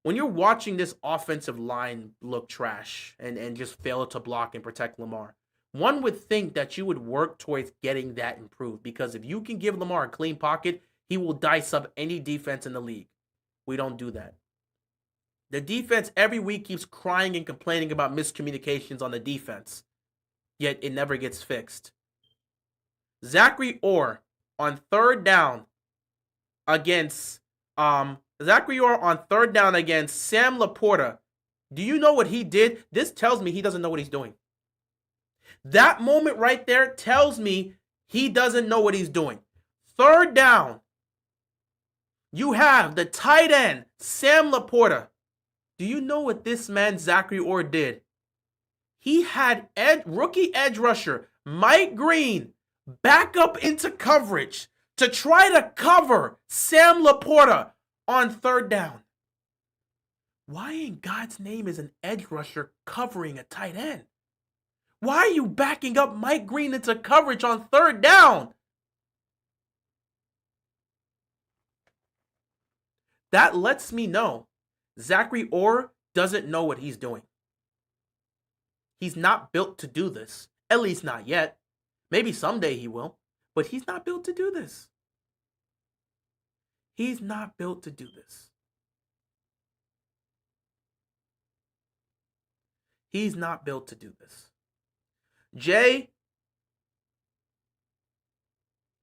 when you're watching this offensive line look trash and just fail to block and protect Lamar, one would think that you would work towards getting that improved, because if you can give Lamar a clean pocket, he will dice up any defense in the league. We don't do that. The defense every week keeps crying and complaining about miscommunications on the defense, yet it never gets fixed. Zachary Orr on third down against Sam Laporta. Do you know what he did? This tells me he doesn't know what he's doing. That moment right there tells me he doesn't know what he's doing. Third down. You have the tight end, Sam Laporta. Do you know what this man, Zachary Orr, did? He had rookie edge rusher Mike Green back up into coverage to try to cover Sam Laporta on third down. Why in God's name is an edge rusher covering a tight end? Why are you backing up Mike Green into coverage on third down? That lets me know Zachary Orr doesn't know what he's doing. He's not built to do this. At least not yet. Maybe someday he will. But he's not built to do this. He's not built to do this. He's not built to do this. Jay,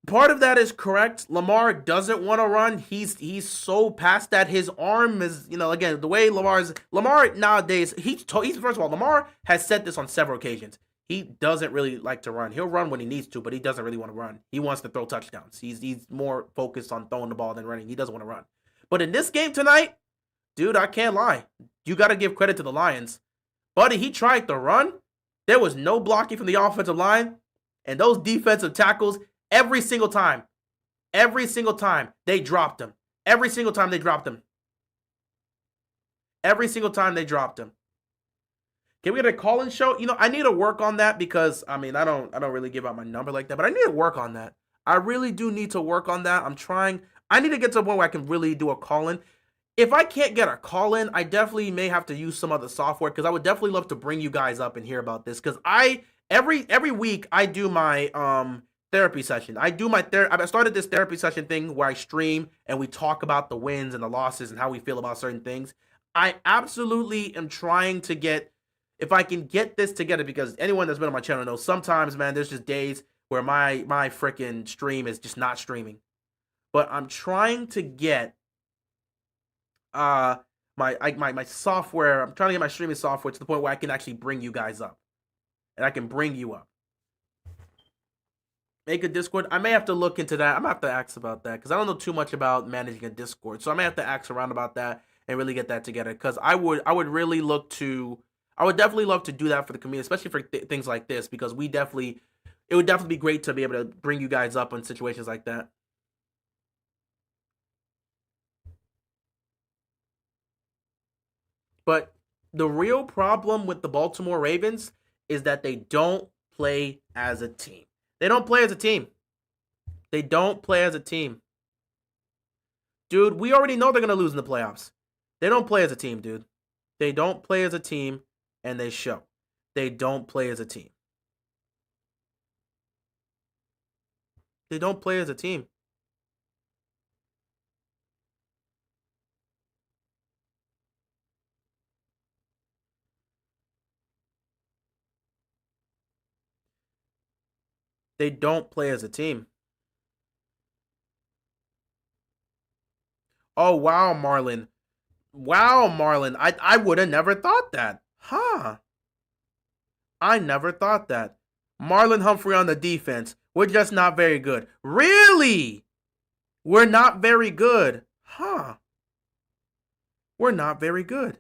part of that is correct. Lamar doesn't want to run. He's so past that. His arm is, again, the way Lamar nowadays, he's first of all, Lamar has said this on several occasions. He doesn't really like to run. He'll run when he needs to, but he doesn't really want to run. He wants to throw touchdowns. He's more focused on throwing the ball than running. He doesn't want to run. But in this game tonight, dude, I can't lie. You got to give credit to the Lions. Buddy, he tried to run. There was no blocking from the offensive line. And those defensive tackles, every single time, they dropped him. Every single time they dropped him. Can we get a call-in show? I need to work on that because, I don't really give out my number like that, but I need to work on that. I really do need to work on that. I need to get to a point where I can really do a call-in. If I can't get a call-in, I definitely may have to use some other software, because I would definitely love to bring you guys up and hear about this, because every week I do my therapy session. I started this therapy session thing where I stream and we talk about the wins and the losses and how we feel about certain things. I absolutely am trying to get, if I can get this together, because anyone that's been on my channel knows sometimes, man, there's just days where my freaking stream is just not streaming. But I'm trying to get my software, I'm trying to get my streaming software to the point where I can actually bring you guys up. And I can bring you up. Make a Discord. I may have to look into that. I'm going to have to ask about that, because I don't know too much about managing a Discord. So I may have to ask around about that and really get that together, because I would definitely love to do that for the community, especially for things like this, because it would definitely be great to be able to bring you guys up in situations like that. But the real problem with the Baltimore Ravens is that they don't play as a team. They don't play as a team. Dude, we already know they're going to lose in the playoffs. They don't play as a team, dude. They don't play as a team, and they show. They don't play as a team. They don't play as a team. They don't play as a team. Oh, wow, Marlon. Wow, Marlon. I would have never thought that. Huh. I never thought that. Marlon Humphrey on the defense. We're just not very good. Really? We're not very good. Huh. We're not very good.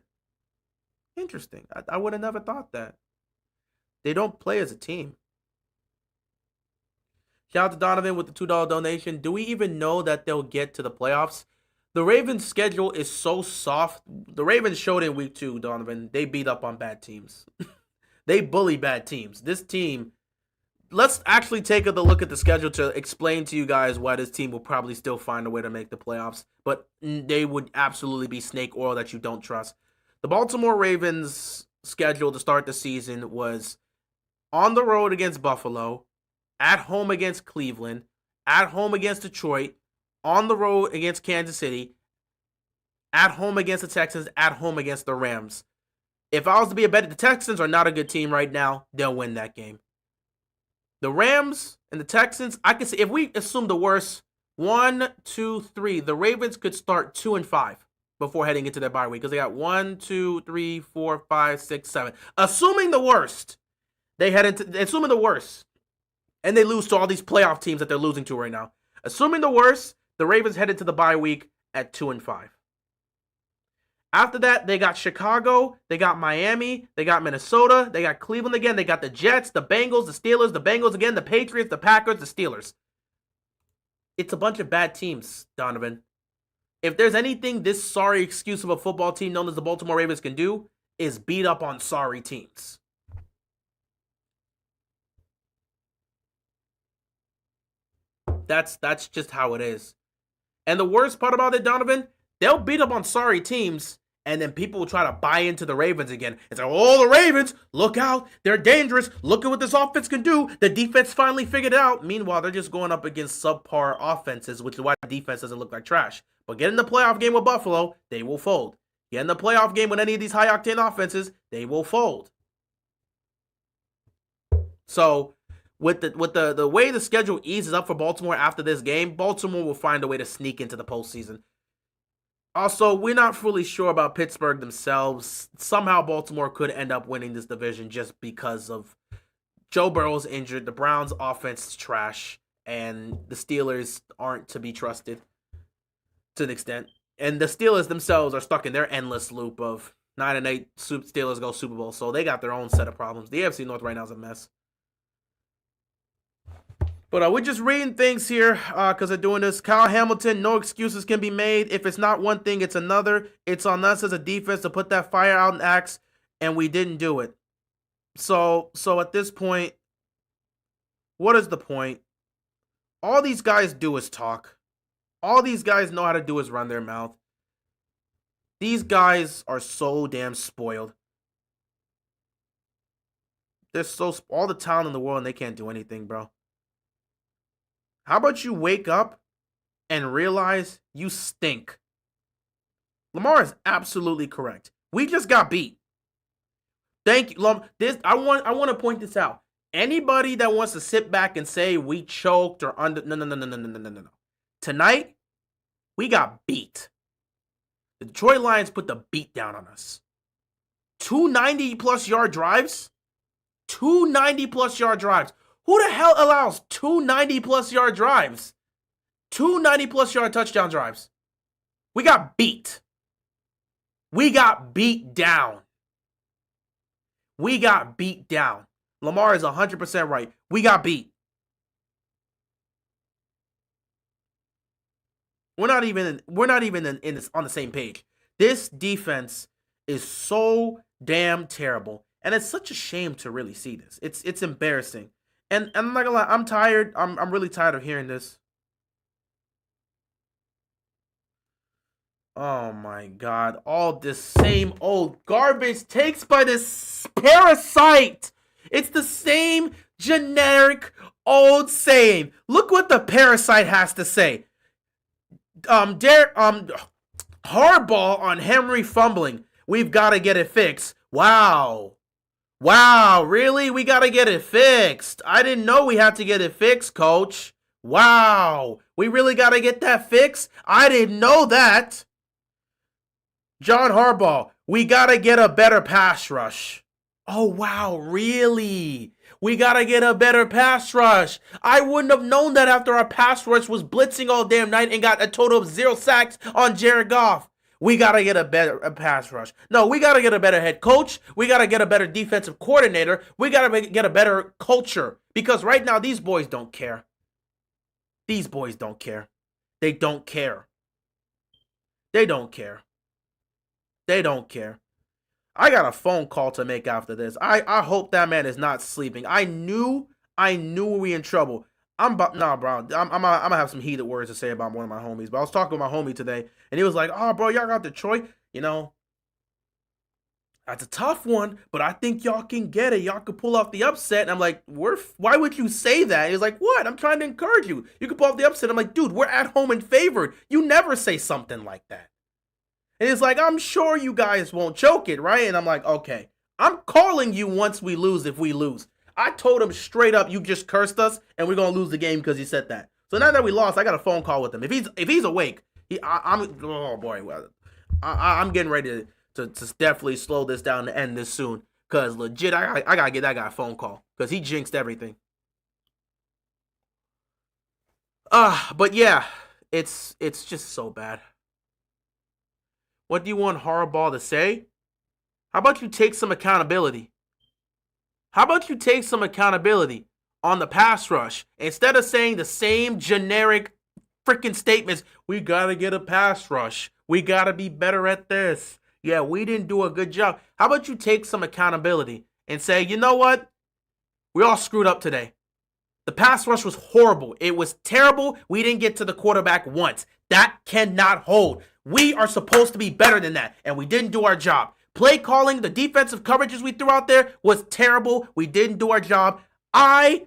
Interesting. I would have never thought that. They don't play as a team. Shout out to Donovan with the $2 donation. Do we even know that they'll get to the playoffs? The Ravens' schedule is so soft. The Ravens showed in week 2, Donovan. They beat up on bad teams. They bully bad teams. This team, let's actually take a look at the schedule to explain to you guys why this team will probably still find a way to make the playoffs, but they would absolutely be snake oil that you don't trust. The Baltimore Ravens schedule to start the season was on the road against Buffalo, at home against Cleveland, at home against Detroit, on the road against Kansas City, at home against the Texans, at home against the Rams. If I was to be a bet, the Texans are not a good team right now. They'll win that game. The Rams and the Texans, I can say, if we assume the worst, 1, 2, 3, the Ravens could start 2-5 before heading into their bye week because they got 1, 2, 3, 4, 5, 6, 7. Assuming the worst, assuming the worst, and they lose to all these playoff teams that they're losing to right now. Assuming the worst, the Ravens headed to the bye week at 2-5. After that, they got Chicago, they got Miami, they got Minnesota, they got Cleveland again, they got the Jets, the Bengals, the Steelers, the Bengals again, the Patriots, the Packers, the Steelers. It's a bunch of bad teams, Donovan. If there's anything this sorry excuse of a football team known as the Baltimore Ravens can do, is beat up on sorry teams. That's just how it is. And the worst part about it, Donovan, they'll beat up on sorry teams, and then people will try to buy into the Ravens again. It's like, oh, the Ravens, look out. They're dangerous. Look at what this offense can do. The defense finally figured it out. Meanwhile, they're just going up against subpar offenses, which is why the defense doesn't look like trash. But get in the playoff game with Buffalo, they will fold. Get in the playoff game with any of these high-octane offenses, they will fold. So with the way the schedule eases up for Baltimore after this game, Baltimore will find a way to sneak into the postseason. Also, we're not fully sure about Pittsburgh themselves. Somehow Baltimore could end up winning this division just because of Joe Burrow's injured, the Browns' offense is trash, and the Steelers aren't to be trusted to an extent. And the Steelers themselves are stuck in their endless loop of 9-8 Steelers go Super Bowl, so they got their own set of problems. The AFC North right now is a mess. But we're just reading things here because they're doing this. Kyle Hamilton, no excuses can be made. If it's not one thing, it's another. It's on us as a defense to put that fire out in axe, and we didn't do it. So at this point, what is the point? All these guys do is talk. All these guys know how to do is run their mouth. These guys are so damn spoiled. They're all the talent in the world, and they can't do anything, bro. How about you wake up and realize you stink? Lamar is absolutely correct. We just got beat. Thank you. I want to point this out. Anybody that wants to sit back and say we choked or no. Tonight, we got beat. The Detroit Lions put the beat down on us. 290-plus yard drives? 290-plus yard drives. Who the hell allows 290-plus yard drives? 290-plus yard touchdown drives. We got beat. We got beat down. We got beat down. Lamar is 100% right. We got beat. We're not even in this on the same page. This defense is so damn terrible, and it's such a shame to really see this. It's embarrassing. And I'm not gonna lie, I'm tired. I'm really tired of hearing this. Oh my God. All this same old garbage takes by this parasite. It's the same generic old saying. Look what the parasite has to say. Harbaugh on Henry fumbling. We've got to get it fixed. Wow, really? We got to get it fixed. I didn't know we had to get it fixed, coach. Wow, we really got to get that fixed? I didn't know that. John Harbaugh, we got to get a better pass rush. Oh, wow, really? We got to get a better pass rush. I wouldn't have known that after our pass rush was blitzing all damn night and got a total of 0 sacks on Jared Goff. We got to get a better pass rush. No, we got to get a better head coach. We got to get a better defensive coordinator. We got to get a better culture. Because right now, these boys don't care. These boys don't care. They don't care. They don't care. They don't care. I got a phone call to make after this. I hope that man is not sleeping. I knew I knew we were in trouble. Nah, bro. I'm gonna have some heated words to say about one of my homies. But I was talking with my homie today, and he was like, "Oh, bro, y'all got Detroit. That's a tough one, but I think y'all can get it. Y'all could pull off the upset." And I'm like, why would you say that? He's like, what? I'm trying to encourage you. You can pull off the upset. I'm like, dude, we're at home and favored. You never say something like that. And he's like, I'm sure you guys won't choke it, right? And I'm like, okay. I'm calling you once we lose if we lose. I told him straight up, you just cursed us, and we're gonna lose the game because you said that. So now that we lost, I got a phone call with him. If he's awake, oh boy, well, I'm getting ready to definitely slow this down and end this soon. Cause legit, I gotta get that guy a phone call because he jinxed everything. But yeah, it's just so bad. What do you want Harbaugh to say? How about you take some accountability? How about you take some accountability on the pass rush instead of saying the same generic freaking statements? We gotta get a pass rush. We gotta be better at this. Yeah, we didn't do a good job. How about you take some accountability and say, you know what? We all screwed up today. The pass rush was horrible. It was terrible. We didn't get to the quarterback once. That cannot hold. We are supposed to be better than that, and we didn't do our job. Play calling, the defensive coverages we threw out there was terrible. We didn't do our job. I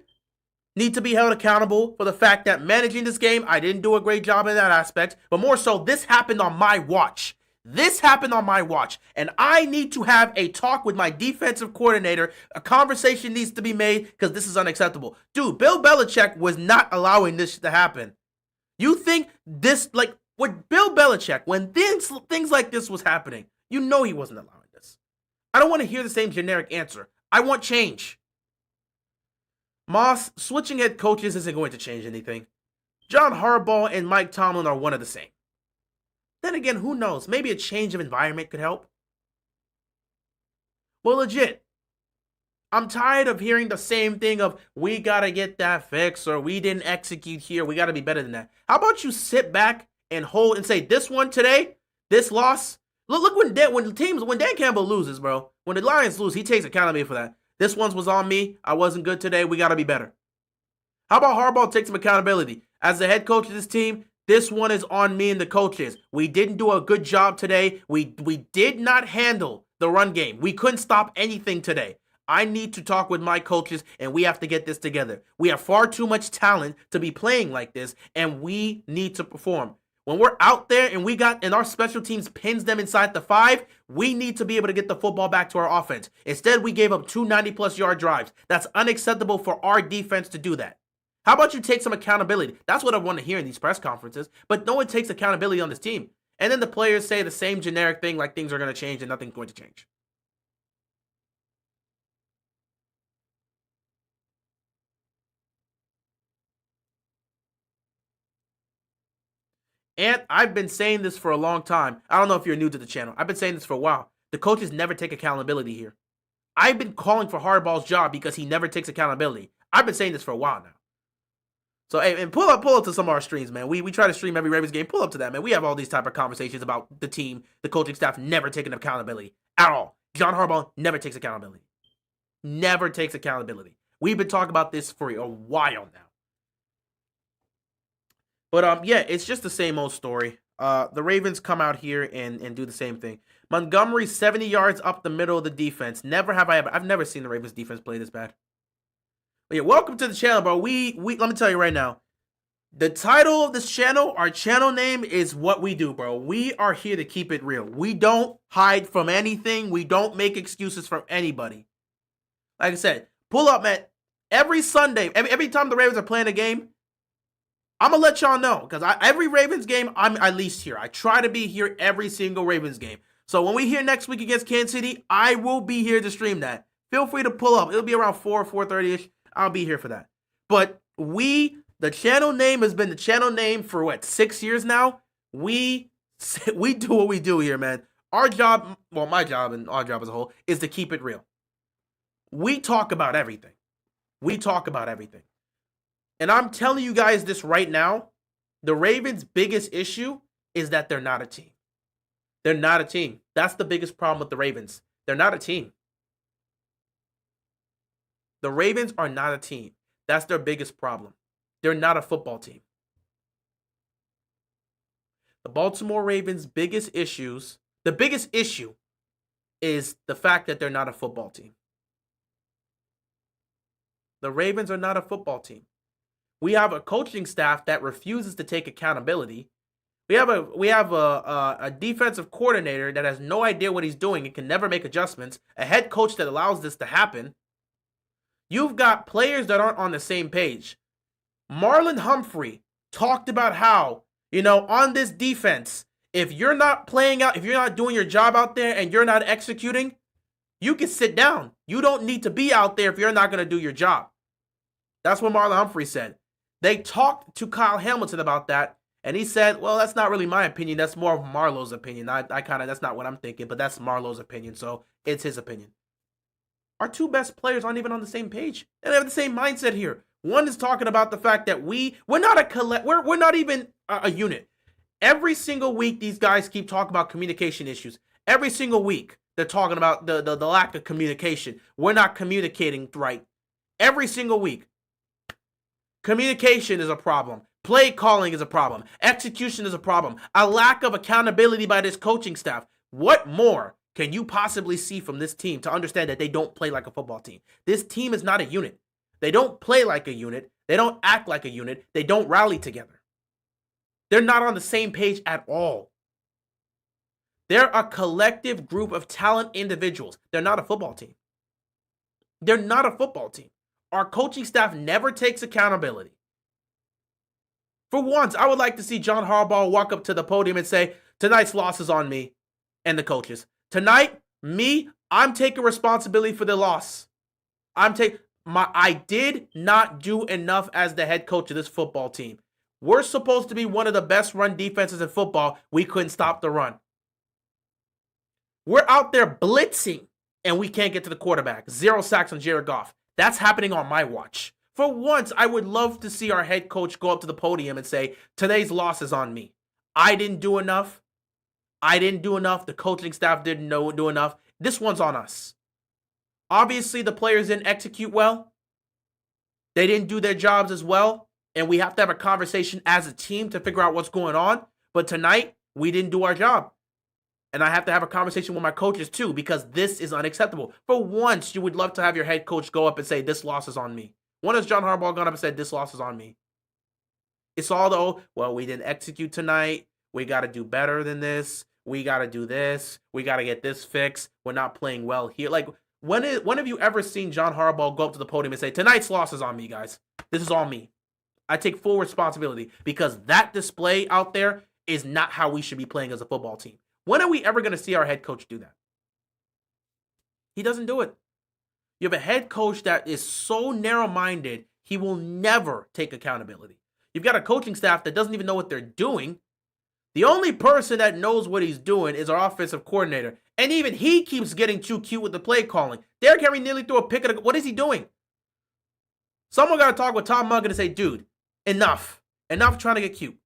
need to be held accountable for the fact that managing this game, I didn't do a great job in that aspect, but more so, this happened on my watch. This happened on my watch, and I need to have a talk with my defensive coordinator. A conversation needs to be made because this is unacceptable. Dude, Bill Belichick was not allowing this to happen. You think this, like, with Bill Belichick, when things like this was happening, you know he wasn't allowing this. I don't want to hear the same generic answer. I want change. Moss, switching head coaches isn't going to change anything. John Harbaugh and Mike Tomlin are one of the same. Then again, who knows? Maybe a change of environment could help. Well, legit, I'm tired of hearing the same thing of, we got to get that fixed, or we didn't execute here. We got to be better than that. How about you sit back and hold and say, this one today, this loss. Look when Dan Campbell loses, bro. When the Lions lose, he takes accountability for that. This one was on me. I wasn't good today. We got to be better. How about Harbaugh take some accountability? As the head coach of this team, this one is on me and the coaches. We didn't do a good job today. We did not handle the run game. We couldn't stop anything today. I need to talk with my coaches, and we have to get this together. We have far too much talent to be playing like this, and we need to perform. When we're out there and our special teams pins them inside the 5, we need to be able to get the football back to our offense. Instead, we gave up 2 90-plus yard drives. That's unacceptable for our defense to do that. How about you take some accountability? That's what I want to hear in these press conferences, but no one takes accountability on this team. And then the players say the same generic thing like things are going to change and nothing's going to change. And I've been saying this for a long time. I don't know if you're new to the channel. I've been saying this for a while. The coaches never take accountability here. I've been calling for Harbaugh's job because he never takes accountability. I've been saying this for a while now. So, hey, and pull up to some of our streams, man. We try to stream every Ravens game. Pull up to that, man. We have all these type of conversations about the team, the coaching staff never taking accountability at all. John Harbaugh never takes accountability. Never takes accountability. We've been talking about this for a while now. But yeah, it's just the same old story. The Ravens come out here and do the same thing. Montgomery 70 yards up the middle of the defense. I've never seen the Ravens defense play this bad. But yeah, welcome to the channel, bro. We let me tell you right now. The title of this channel, our channel name is what we do, bro. We are here to keep it real. We don't hide from anything. We don't make excuses from anybody. Like I said, pull up, man. Every Sunday, every time the Ravens are playing a game, I'm going to let y'all know. Because every Ravens game, I'm at least here. I try to be here every single Ravens game. So when we hear next week against Kansas City, I will be here to stream that. Feel free to pull up. It'll be around 4:30ish. I'll be here for that. But the channel name has been the channel name for what, 6 years now? We do what we do here, man. Our job, well, my job and our job as a whole, is to keep it real. We talk about everything. We talk about everything. And I'm telling you guys this right now, the Ravens' biggest issue is that they're not a team. They're not a team. That's the biggest problem with the Ravens. They're not a team. The Ravens are not a team. That's their biggest problem. They're not a football team. The Baltimore Ravens' biggest issue is the fact that they're not a football team. The Ravens are not a football team. We have a coaching staff that refuses to take accountability. We have a defensive coordinator that has no idea what he's doing and can never make adjustments. A head coach that allows this to happen. You've got players that aren't on the same page. Marlon Humphrey talked about how, on this defense, if you're not playing out, if you're not doing your job out there and you're not executing, you can sit down. You don't need to be out there if you're not going to do your job. That's what Marlon Humphrey said. They talked to Kyle Hamilton about that, and he said, well, that's not really my opinion. That's more of Marlo's opinion. That's not what I'm thinking, but that's Marlo's opinion, so it's his opinion. Our two best players aren't even on the same page. They have the same mindset here. One is talking about the fact that we're not even a unit. Every single week, these guys keep talking about communication issues. Every single week, they're talking about the lack of communication. We're not communicating right. Every single week. Communication is a problem. Play calling is a problem. Execution is a problem. A lack of accountability by this coaching staff. What more can you possibly see from this team to understand that they don't play like a football team? This team is not a unit. They don't play like a unit. They don't act like a unit. They don't rally together. They're not on the same page at all. They're a collective group of talent individuals. They're not a football team. They're not a football team. Our coaching staff never takes accountability. For once, I would like to see John Harbaugh walk up to the podium and say, tonight's loss is on me and the coaches. Tonight, I'm taking responsibility for the loss. I did not do enough as the head coach of this football team. We're supposed to be one of the best run defenses in football. We couldn't stop the run. We're out there blitzing, and we can't get to the quarterback. 0 sacks on Jared Goff. That's happening on my watch. For once, I would love to see our head coach go up to the podium and say, today's loss is on me. I didn't do enough. The coaching staff didn't do enough. This one's on us. Obviously, the players didn't execute well. They didn't do their jobs as well. And we have to have a conversation as a team to figure out what's going on. But tonight, we didn't do our job. And I have to have a conversation with my coaches too, because this is unacceptable. For once, you would love to have your head coach go up and say, this loss is on me. When has John Harbaugh gone up and said, this loss is on me? It's all we didn't execute tonight. We got to do better than this. We got to do this. We got to get this fixed. We're not playing well here. Like, when have you ever seen John Harbaugh go up to the podium and say, tonight's loss is on me, guys. This is all me. I take full responsibility, because that display out there is not how we should be playing as a football team. When are we ever going to see our head coach do that? He doesn't do it. You have a head coach that is so narrow-minded, he will never take accountability. You've got a coaching staff that doesn't even know what they're doing. The only person that knows what he's doing is our offensive coordinator. And even he keeps getting too cute with the play calling. Derrick Henry nearly threw a pick at what is he doing? Someone got to talk with Tom Muggin and say, dude, enough. Enough trying to get cute.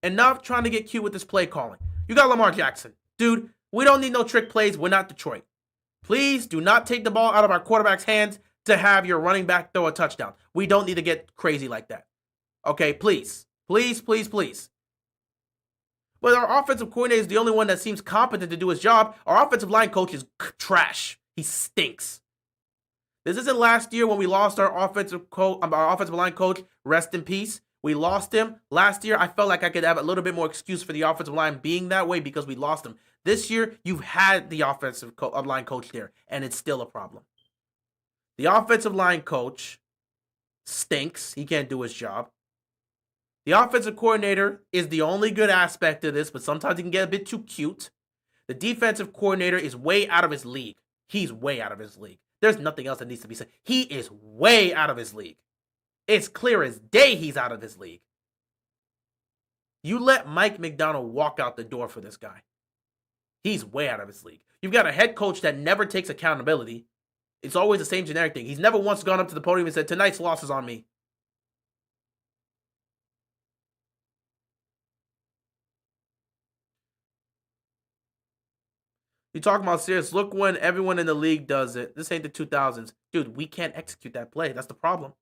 Enough trying to get cute with this play calling. You got Lamar Jackson. Dude, we don't need no trick plays. We're not Detroit. Please do not take the ball out of our quarterback's hands to have your running back throw a touchdown. We don't need to get crazy like that. Okay, please. Please, please, please. But our offensive coordinator is the only one that seems competent to do his job. Our offensive line coach is trash. He stinks. This isn't last year when we lost our offensive line coach. Rest in peace. We lost him. Last year, I felt like I could have a little bit more excuse for the offensive line being that way because we lost him. This year, you've had the offensive line coach there, and it's still a problem. The offensive line coach stinks. He can't do his job. The offensive coordinator is the only good aspect of this, but sometimes he can get a bit too cute. The defensive coordinator is way out of his league. He's way out of his league. There's nothing else that needs to be said. He is way out of his league. It's clear as day he's out of his league. You let Mike McDonald walk out the door for this guy. He's way out of his league. You've got a head coach that never takes accountability. It's always the same generic thing. He's never once gone up to the podium and said, tonight's loss is on me. You talking about serious? Look when everyone in the league does it. This ain't the 2000s. Dude, we can't execute that play. That's the problem.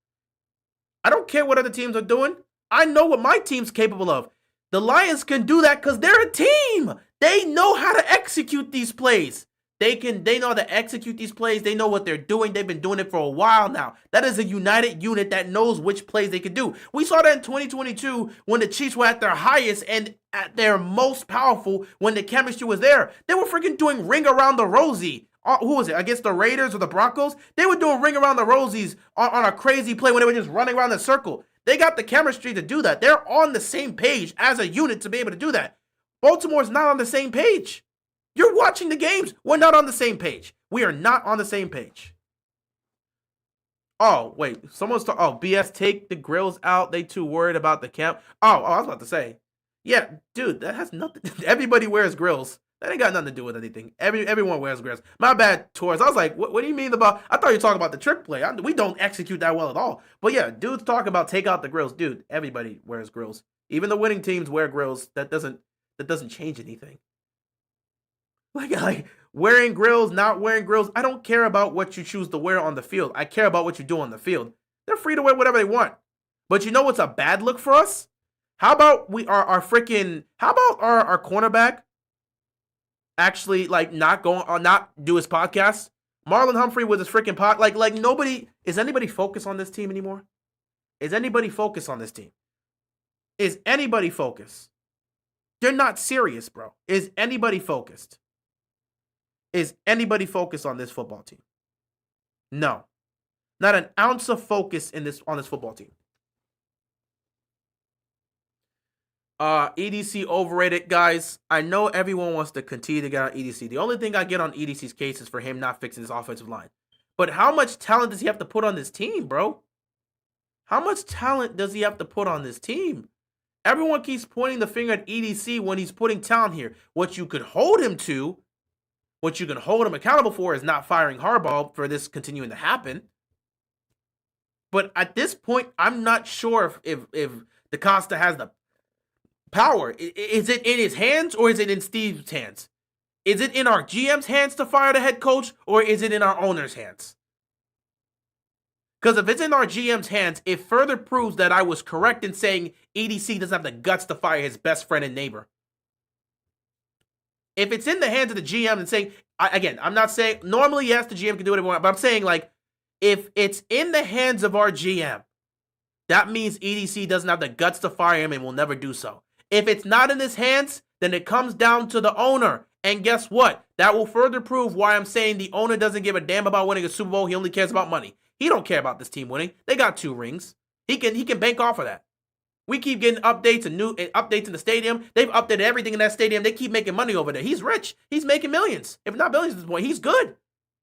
I don't care what other teams are doing. I know what my team's capable of. The Lions can do that because they're a team. They know how to execute these plays. They know how to execute these plays. They know what they're doing. They've been doing it for a while now. That is a united unit that knows which plays they can do. We saw that in 2022 when the Chiefs were at their highest and at their most powerful when the chemistry was there. They were freaking doing ring around the rosy. Who was it? Against the Raiders or the Broncos? They were doing ring around the rosies on a crazy play when they were just running around the circle. They got the chemistry to do that. They're on the same page as a unit to be able to do that. Baltimore's not on the same page. You're watching the games. We're not on the same page. We are not on the same page. Oh, wait. Someone's talking. Oh, BS, take the grills out. They too worried about the camp. I was about to say. Yeah, dude, that has nothing. Everybody wears grills. That ain't got nothing to do with anything. Everyone wears grills. My bad, Torres. I was like, what do you mean about? I thought you were talking about the trick play. We don't execute that well at all. But yeah, dudes talk about take out the grills. Dude, everybody wears grills. Even the winning teams wear grills. That doesn't change anything. Like wearing grills, not wearing grills. I don't care about what you choose to wear on the field. I care about what you do on the field. They're free to wear whatever they want. But you know what's a bad look for us? How about our cornerback actually like not do his podcast? Marlon Humphrey with his freaking pod. Like nobody is anybody focused on this team anymore? Is anybody focused on this team? Is anybody focused? They're not serious, bro. Is anybody focused? Is anybody focused on this football team? No. Not an ounce of focus on this football team. EDC overrated, guys. I know everyone wants to continue to get on EDC. The only thing I get on EDC's case is for him not fixing his offensive line. But how much talent does he have to put on this team, bro? How much talent does he have to put on this team? Everyone keeps pointing the finger at EDC when he's putting talent here. What you could hold him accountable for is not firing Harbaugh for this continuing to happen. But at this point, I'm not sure if DaCosta has the power. Is it in his hands or is it in Steve's hands? Is it in our GM's hands to fire the head coach or is it in our owner's hands? Because if it's in our GM's hands, it further proves that I was correct in saying EDC doesn't have the guts to fire his best friend and neighbor. If it's in the hands of the GM and saying, again, I'm not saying, normally, yes, the GM can do whatever he wants, but I'm saying, like, if it's in the hands of our GM, that means EDC doesn't have the guts to fire him and will never do so. If it's not in his hands, then it comes down to the owner. And guess what? That will further prove why I'm saying the owner doesn't give a damn about winning a Super Bowl. He only cares about money. He don't care about this team winning. They got 2 rings. He can bank off of that. We keep getting updates and updates in the stadium. They've updated everything in that stadium. They keep making money over there. He's rich. He's making millions, if not billions at this point. He's good.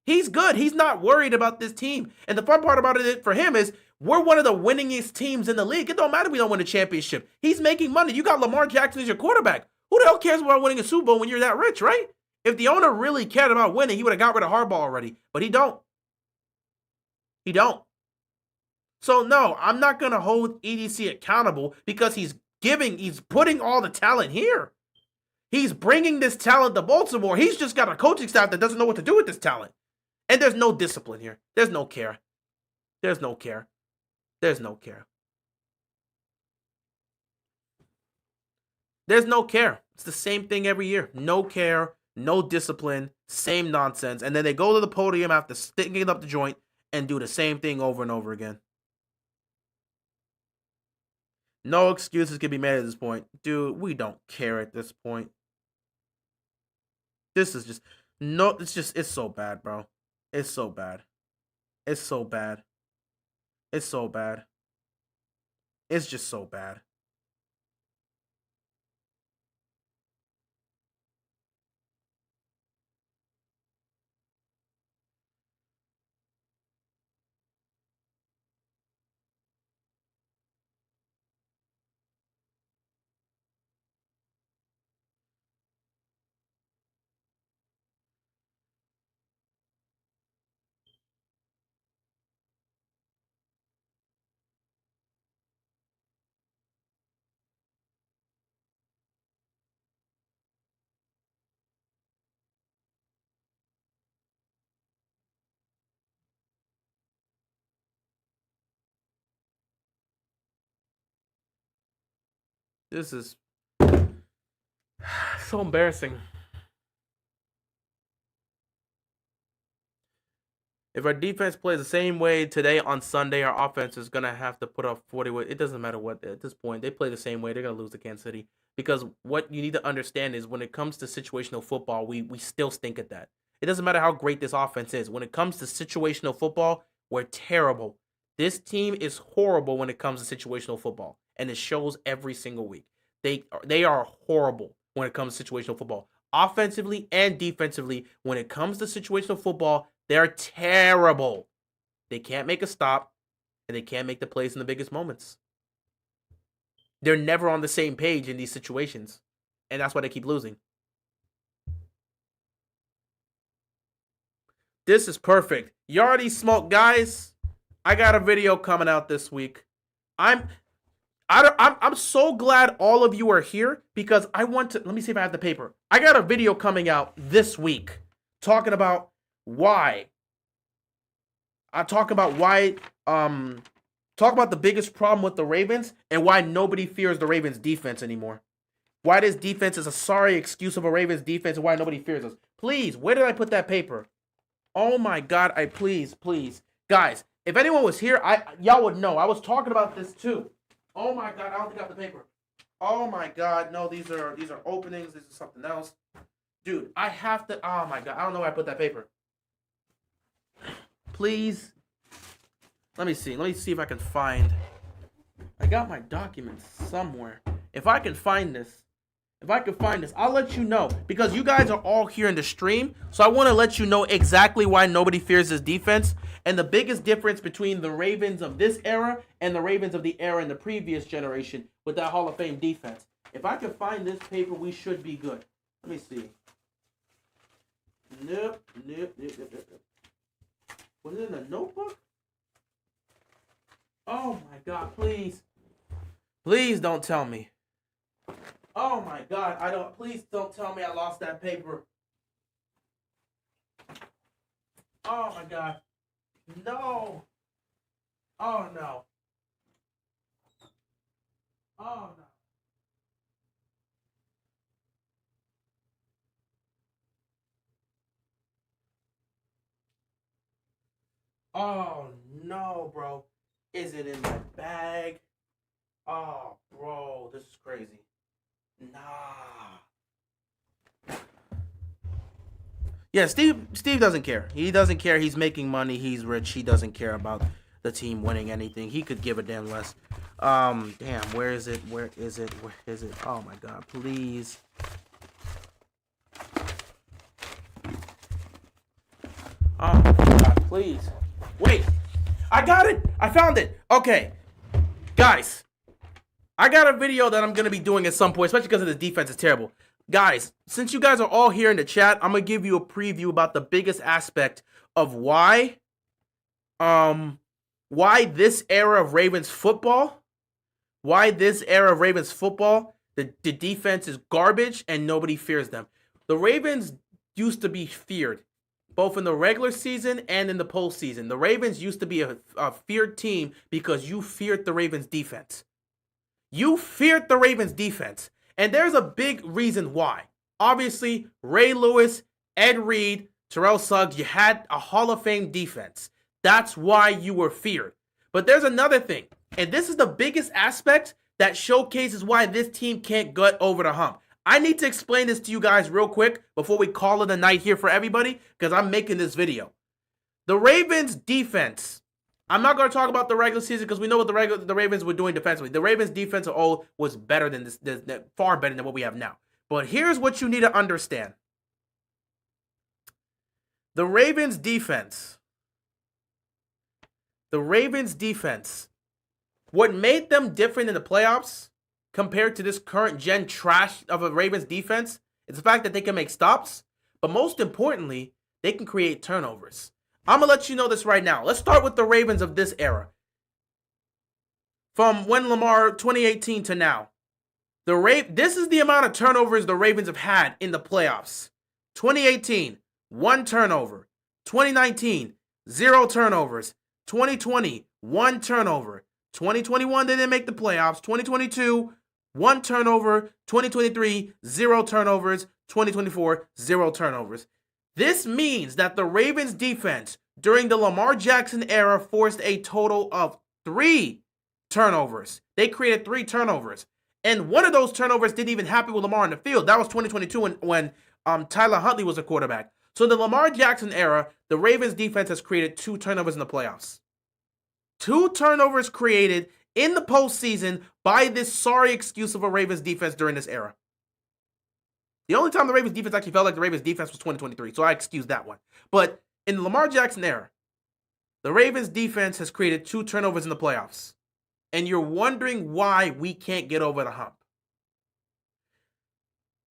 He's good. He's not worried about this team. And the fun part about it for him is we're one of the winningest teams in the league. It don't matter if we don't win a championship. He's making money. You got Lamar Jackson as your quarterback. Who the hell cares about winning a Super Bowl when you're that rich, right? If the owner really cared about winning, he would have got rid of Harbaugh already. But he don't. He don't. So no, I'm not going to hold EDC accountable because he's putting all the talent here. He's bringing this talent to Baltimore. He's just got a coaching staff that doesn't know what to do with this talent. And there's no discipline here. There's no care. There's no care. There's no care. There's no care. It's the same thing every year. No care, no discipline, same nonsense. And then they go to the podium after sticking up the joint and do the same thing over and over again. No excuses can be made at this point. Dude, we don't care at this point. This is just, no, it's so bad, bro. It's so bad. It's so bad. It's so bad. It's just so bad. This is so embarrassing. If our defense plays the same way today on Sunday, our offense is going to have to put up 40. It doesn't matter what. At this point, they play the same way. They're going to lose to Kansas City. Because what you need to understand is when it comes to situational football, we still stink at that. It doesn't matter how great this offense is. When it comes to situational football, we're terrible. This team is horrible when it comes to situational football. And it shows every single week. They are horrible when it comes to situational football. Offensively and defensively, when it comes to situational football, they're terrible. They can't make a stop, and they can't make the plays in the biggest moments. They're never on the same page in these situations, and that's why they keep losing. This is perfect. You already smoked, guys. I got a video coming out this week. I'm so glad all of you are here because I want to. Let me see if I have the paper. I got a video coming out this week talking about why. I'm talking about why. Talk about the biggest problem with the Ravens and why nobody fears the Ravens defense anymore. Why this defense is a sorry excuse of a Ravens defense and why nobody fears us. Please, where did I put that paper? Oh my God, please. Guys, if anyone was here, y'all would know. I was talking about this too. Oh my God, I don't think I have the paper. Oh my God, no, these are openings. This is something else. Dude, I have to, oh my God, I don't know where I put that paper. Please. Let me see if I can find. I got my documents somewhere. If I can find this, I'll let you know. Because you guys are all here in the stream. So I want to let you know exactly why nobody fears this defense. And the biggest difference between the Ravens of this era and the Ravens of the era in the previous generation with that Hall of Fame defense. If I can find this paper, we should be good. Let me see. Nope. Was it in a notebook? Oh my God, please. Please don't tell me. Oh my God, please don't tell me I lost that paper. Oh my God. No. Oh no. Oh no. Oh no, bro. Is it in my bag? Oh, bro, this is crazy. Nah. Yeah, Steve doesn't care. He doesn't care. He's making money. He's rich. He doesn't care about the team winning anything. He could give a damn less. Damn, where is it? Where is it? Oh my God, please. Oh my God, please. Wait. I got it. I found it. Okay. Guys, I got a video that I'm going to be doing at some point, especially because of the defense is terrible. Guys, since you guys are all here in the chat, I'm going to give you a preview about the biggest aspect of why this era of Ravens football, the defense is garbage and nobody fears them. The Ravens used to be feared, both in the regular season and in the postseason. The Ravens used to be a feared team because you feared the Ravens defense. You feared the Ravens defense. And there's a big reason why. Obviously, Ray Lewis, Ed Reed, Terrell Suggs, you had a Hall of Fame defense. That's why you were feared. But there's another thing. And this is the biggest aspect that showcases why this team can't get over the hump. I need to explain this to you guys real quick before we call it a night here for everybody, because I'm making this video. The Ravens defense. I'm not going to talk about the regular season because we know what the Ravens were doing defensively. The Ravens defense was better than this, far better than what we have now. But here's what you need to understand. The Ravens defense. What made them different in the playoffs compared to this current gen trash of a Ravens defense is the fact that they can make stops, but most importantly, they can create turnovers. I'm going to let you know this right now. Let's start with the Ravens of this era. From when Lamar 2018 to now. This is the amount of turnovers the Ravens have had in the playoffs. 2018, 1 turnover. 2019, 0 turnovers. 2020, 1 turnover. 2021, they didn't make the playoffs. 2022, 1 turnover, 2023, 0 turnovers, 2024, 0 turnovers. This means that the Ravens defense during the Lamar Jackson era forced a total of 3 turnovers. They created 3 turnovers. And one of those turnovers didn't even happen with Lamar on the field. That was 2022 when Tyler Huntley was a quarterback. So in the Lamar Jackson era, the Ravens defense has created 2 turnovers in the playoffs. 2 turnovers created in the postseason by this sorry excuse of a Ravens defense during this era. The only time the Ravens defense actually felt like the Ravens defense was 2023, so I excuse that one. But in the Lamar Jackson era, the Ravens defense has created 2 turnovers in the playoffs. And you're wondering why we can't get over the hump.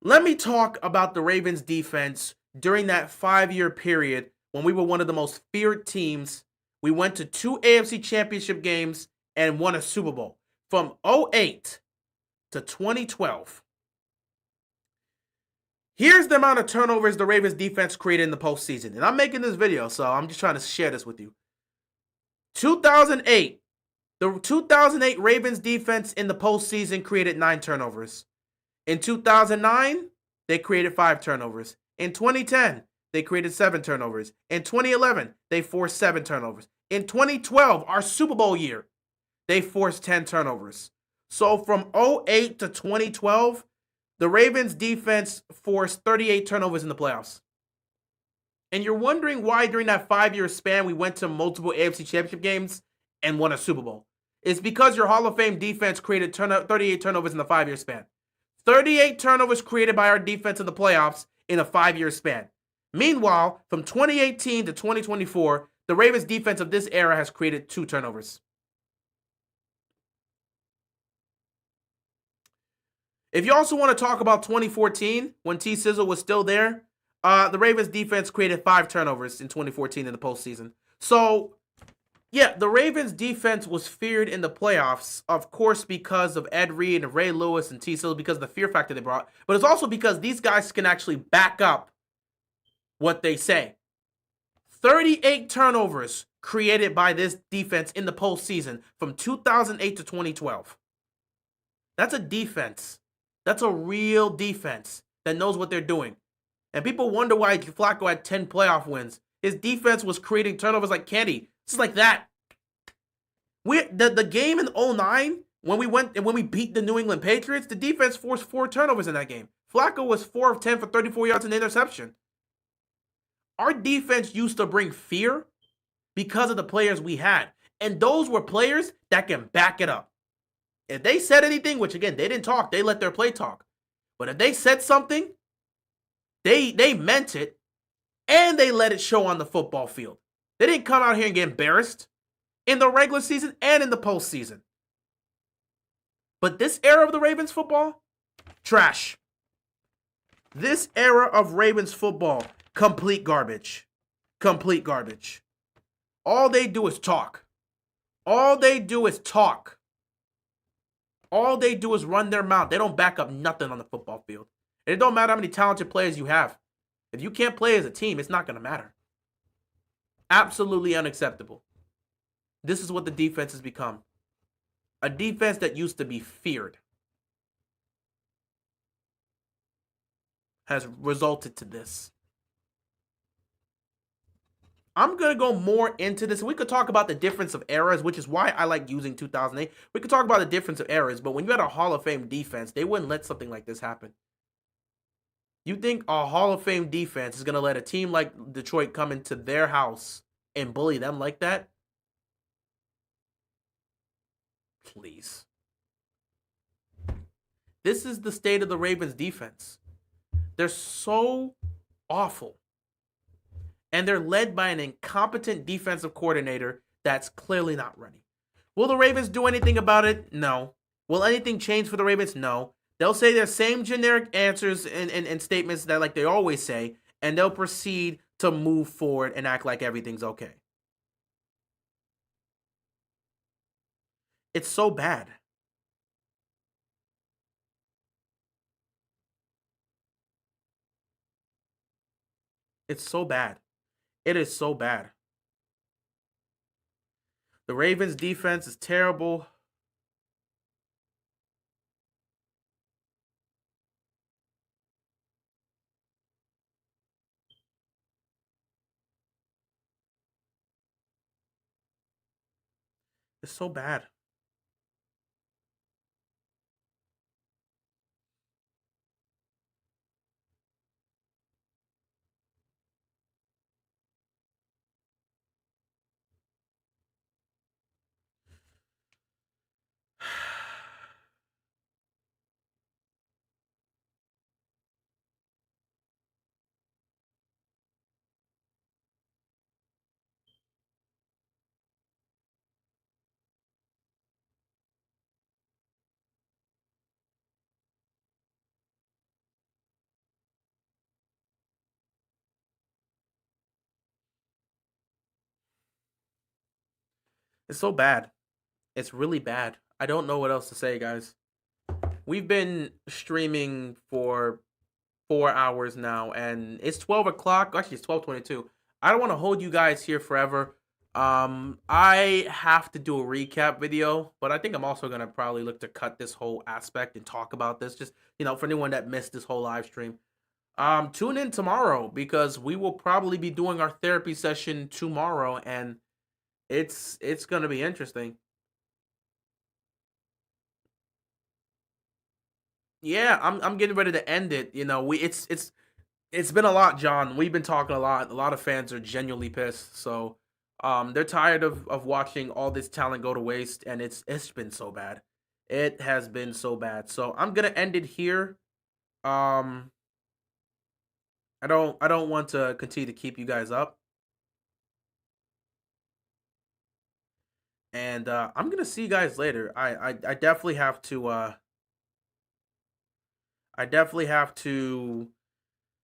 Let me talk about the Ravens defense during that 5-year period when we were one of the most feared teams. We went to 2 AFC championship games and won a Super Bowl from 2008 to 2012. Here's the amount of turnovers the Ravens defense created in the postseason. And I'm making this video, so I'm just trying to share this with you. 2008, the 2008 Ravens defense in the postseason created 9 turnovers. In 2009, they created 5 turnovers. In 2010, they created 7 turnovers. In 2011, they forced 7 turnovers. In 2012, our Super Bowl year, they forced 10 turnovers. So from 2008 to 2012, the Ravens defense forced 38 turnovers in the playoffs. And you're wondering why during that 5-year span we went to multiple AFC championship games and won a Super Bowl. It's because your Hall of Fame defense created 38 turnovers in the 5-year span. 38 turnovers created by our defense in the playoffs in a 5-year span. Meanwhile, from 2018 to 2024, the Ravens defense of this era has created 2 turnovers. If you also want to talk about 2014, when T. Sizzle was still there, the Ravens defense created 5 turnovers in 2014 in the postseason. So, yeah, the Ravens defense was feared in the playoffs, of course, because of Ed Reed and Ray Lewis and T. Sizzle, because of the fear factor they brought. But it's also because these guys can actually back up what they say. 38 turnovers created by this defense in the postseason from 2008 to 2012. That's a defense. That's a real defense that knows what they're doing. And people wonder why Flacco had 10 playoff wins. His defense was creating turnovers like candy. It's like that. The game in 2009, when we beat the New England Patriots, the defense forced 4 turnovers in that game. Flacco was 4 of 10 for 34 yards and an interception. Our defense used to bring fear because of the players we had. And those were players that can back it up. If they said anything, which again, they didn't talk, they let their play talk. But if they said something, they meant it, and they let it show on the football field. They didn't come out here and get embarrassed in the regular season and in the postseason. But this era of the Ravens football, trash. This era of Ravens football, complete garbage. Complete garbage. All they do is talk. All they do is talk. All they do is run their mouth. They don't back up nothing on the football field. And it don't matter how many talented players you have. If you can't play as a team, it's not going to matter. Absolutely unacceptable. This is what the defense has become. A defense that used to be feared has resulted to this. I'm going to go more into this. We could talk about the difference of eras, which is why I like using 2008. We could talk about the difference of eras, but when you had a Hall of Fame defense, they wouldn't let something like this happen. You think a Hall of Fame defense is going to let a team like Detroit come into their house and bully them like that? Please. This is the state of the Ravens defense. They're so awful. And they're led by an incompetent defensive coordinator that's clearly not ready. Will the Ravens do anything about it? No. Will anything change for the Ravens? No. They'll say their same generic answers and statements that like they always say, and they'll proceed to move forward and act like everything's okay. It's so bad. It's so bad. It is so bad. The Ravens defense is terrible. It's so bad. It's so bad. It's really bad. I don't know what else to say, guys. We've been streaming for 4 hours now, and it's 12 o'clock. Actually, it's 12:22. I don't want to hold you guys here forever. I have to do a recap video, but I think I'm also gonna probably look to cut this whole aspect and talk about this. Just for anyone that missed this whole live stream. Tune in tomorrow because we will probably be doing our therapy session tomorrow, and it's gonna be interesting. Yeah, I'm getting ready to end it. It's been a lot, John. We've been talking a lot. A lot of fans are genuinely pissed. So, they're tired of watching all this talent go to waste, and it's been so bad. It has been so bad. So I'm gonna end it here. Um, I don't want to continue to keep you guys up, and I'm gonna see you guys later. I definitely have to. I definitely have to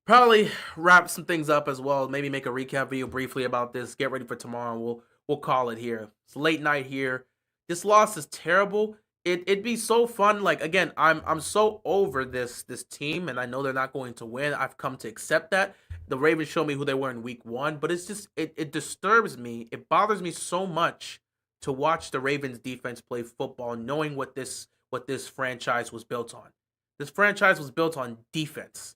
probably wrap some things up as well. Maybe make a recap video briefly about this. Get ready for tomorrow. We'll call it here. It's late night here. This loss is terrible. It'd be so fun. Like again, I'm so over this team, and I know they're not going to win. I've come to accept that. The Ravens showed me who they were in week one, but it's just it disturbs me. It bothers me so much to watch the Ravens defense play football, knowing what this franchise was built on. This franchise was built on defense,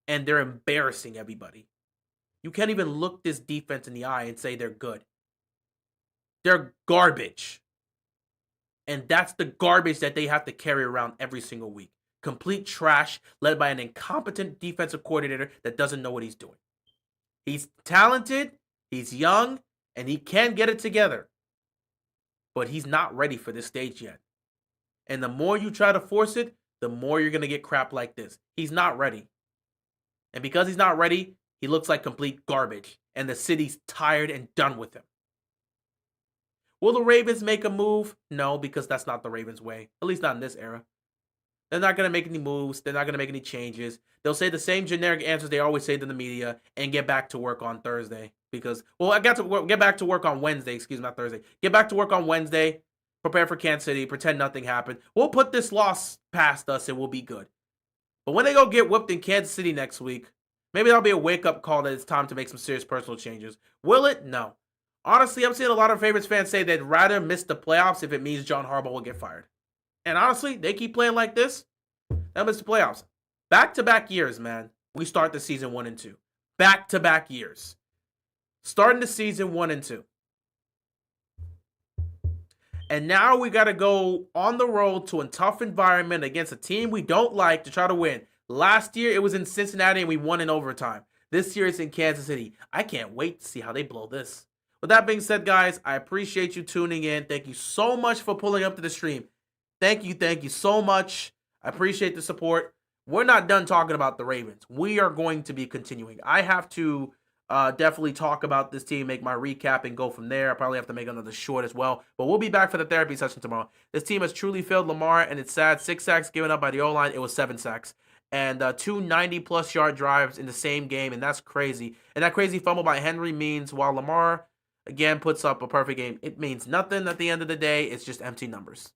and they're embarrassing everybody. You can't even look this defense in the eye and say they're good. They're garbage. And that's the garbage that they have to carry around every single week. Complete trash led by an incompetent defensive coordinator that doesn't know what he's doing. He's talented, he's young, and he can get it together. But he's not ready for this stage yet. And the more you try to force it, the more you're going to get crap like this. He's not ready. And because he's not ready, he looks like complete garbage. And the city's tired and done with him. Will the Ravens make a move? No, because that's not the Ravens' way. At least not in this era. They're not going to make any moves. They're not going to make any changes. They'll say the same generic answers they always say to the media and get back to work on Thursday. Because, well, I got to get back to work on Wednesday. Excuse me, not Thursday. Get back to work on Wednesday. Prepare for Kansas City. Pretend nothing happened. We'll put this loss past us and we'll be good. But when they go get whooped in Kansas City next week, maybe that'll be a wake-up call that it's time to make some serious personal changes. Will it? No. Honestly, I'm seeing a lot of Ravens fans say they'd rather miss the playoffs if it means John Harbaugh will get fired. And honestly, they keep playing like this, they'll miss the playoffs. Back-to-back years, man. We start the season 1 and 2. Back-to-back years. Starting the season 1 and 2. And now we got to go on the road to a tough environment against a team we don't like to try to win. Last year, it was in Cincinnati and we won in overtime. This year, it's in Kansas City. I can't wait to see how they blow this. With that being said, guys, I appreciate you tuning in. Thank you so much for pulling up to the stream. Thank you so much. I appreciate the support. We're not done talking about the Ravens. We are going to be continuing. I have to definitely talk about this team, make my recap, and go from there. I probably have to make another short as well. But we'll be back for the therapy session tomorrow. This team has truly failed Lamar, and it's sad. 6 sacks given up by the O-line. It was 7 sacks. And 2 90-plus yard drives in the same game, and that's crazy. And that crazy fumble by Henry means while Lamar, again, puts up a perfect game, it means nothing at the end of the day. It's just empty numbers.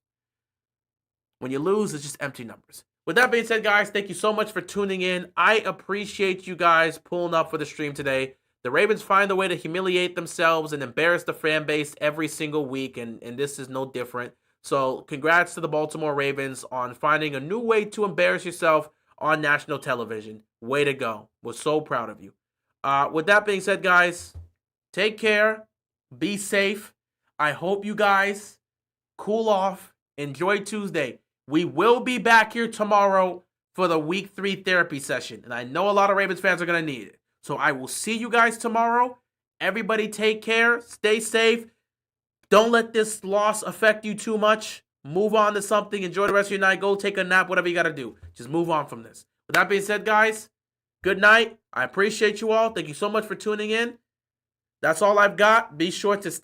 When you lose, it's just empty numbers. With that being said, guys, thank you so much for tuning in. I appreciate you guys pulling up for the stream today. The Ravens find a way to humiliate themselves and embarrass the fan base every single week, and this is no different. So congrats to the Baltimore Ravens on finding a new way to embarrass yourself on national television. Way to go. We're so proud of you. With that being said, guys, take care. Be safe. I hope you guys cool off, enjoy Tuesday. We will be back here tomorrow for the Week 3 therapy session, and I know a lot of Ravens fans are going to need it. So I will see you guys tomorrow. Everybody take care, stay safe. Don't let this loss affect you too much. Move on to something. Enjoy the rest of your night. Go take a nap, whatever you got to do. Just move on from this. With that being said, guys, good night. I appreciate you all. Thank you so much for tuning in. That's all I've got. Be sure to stay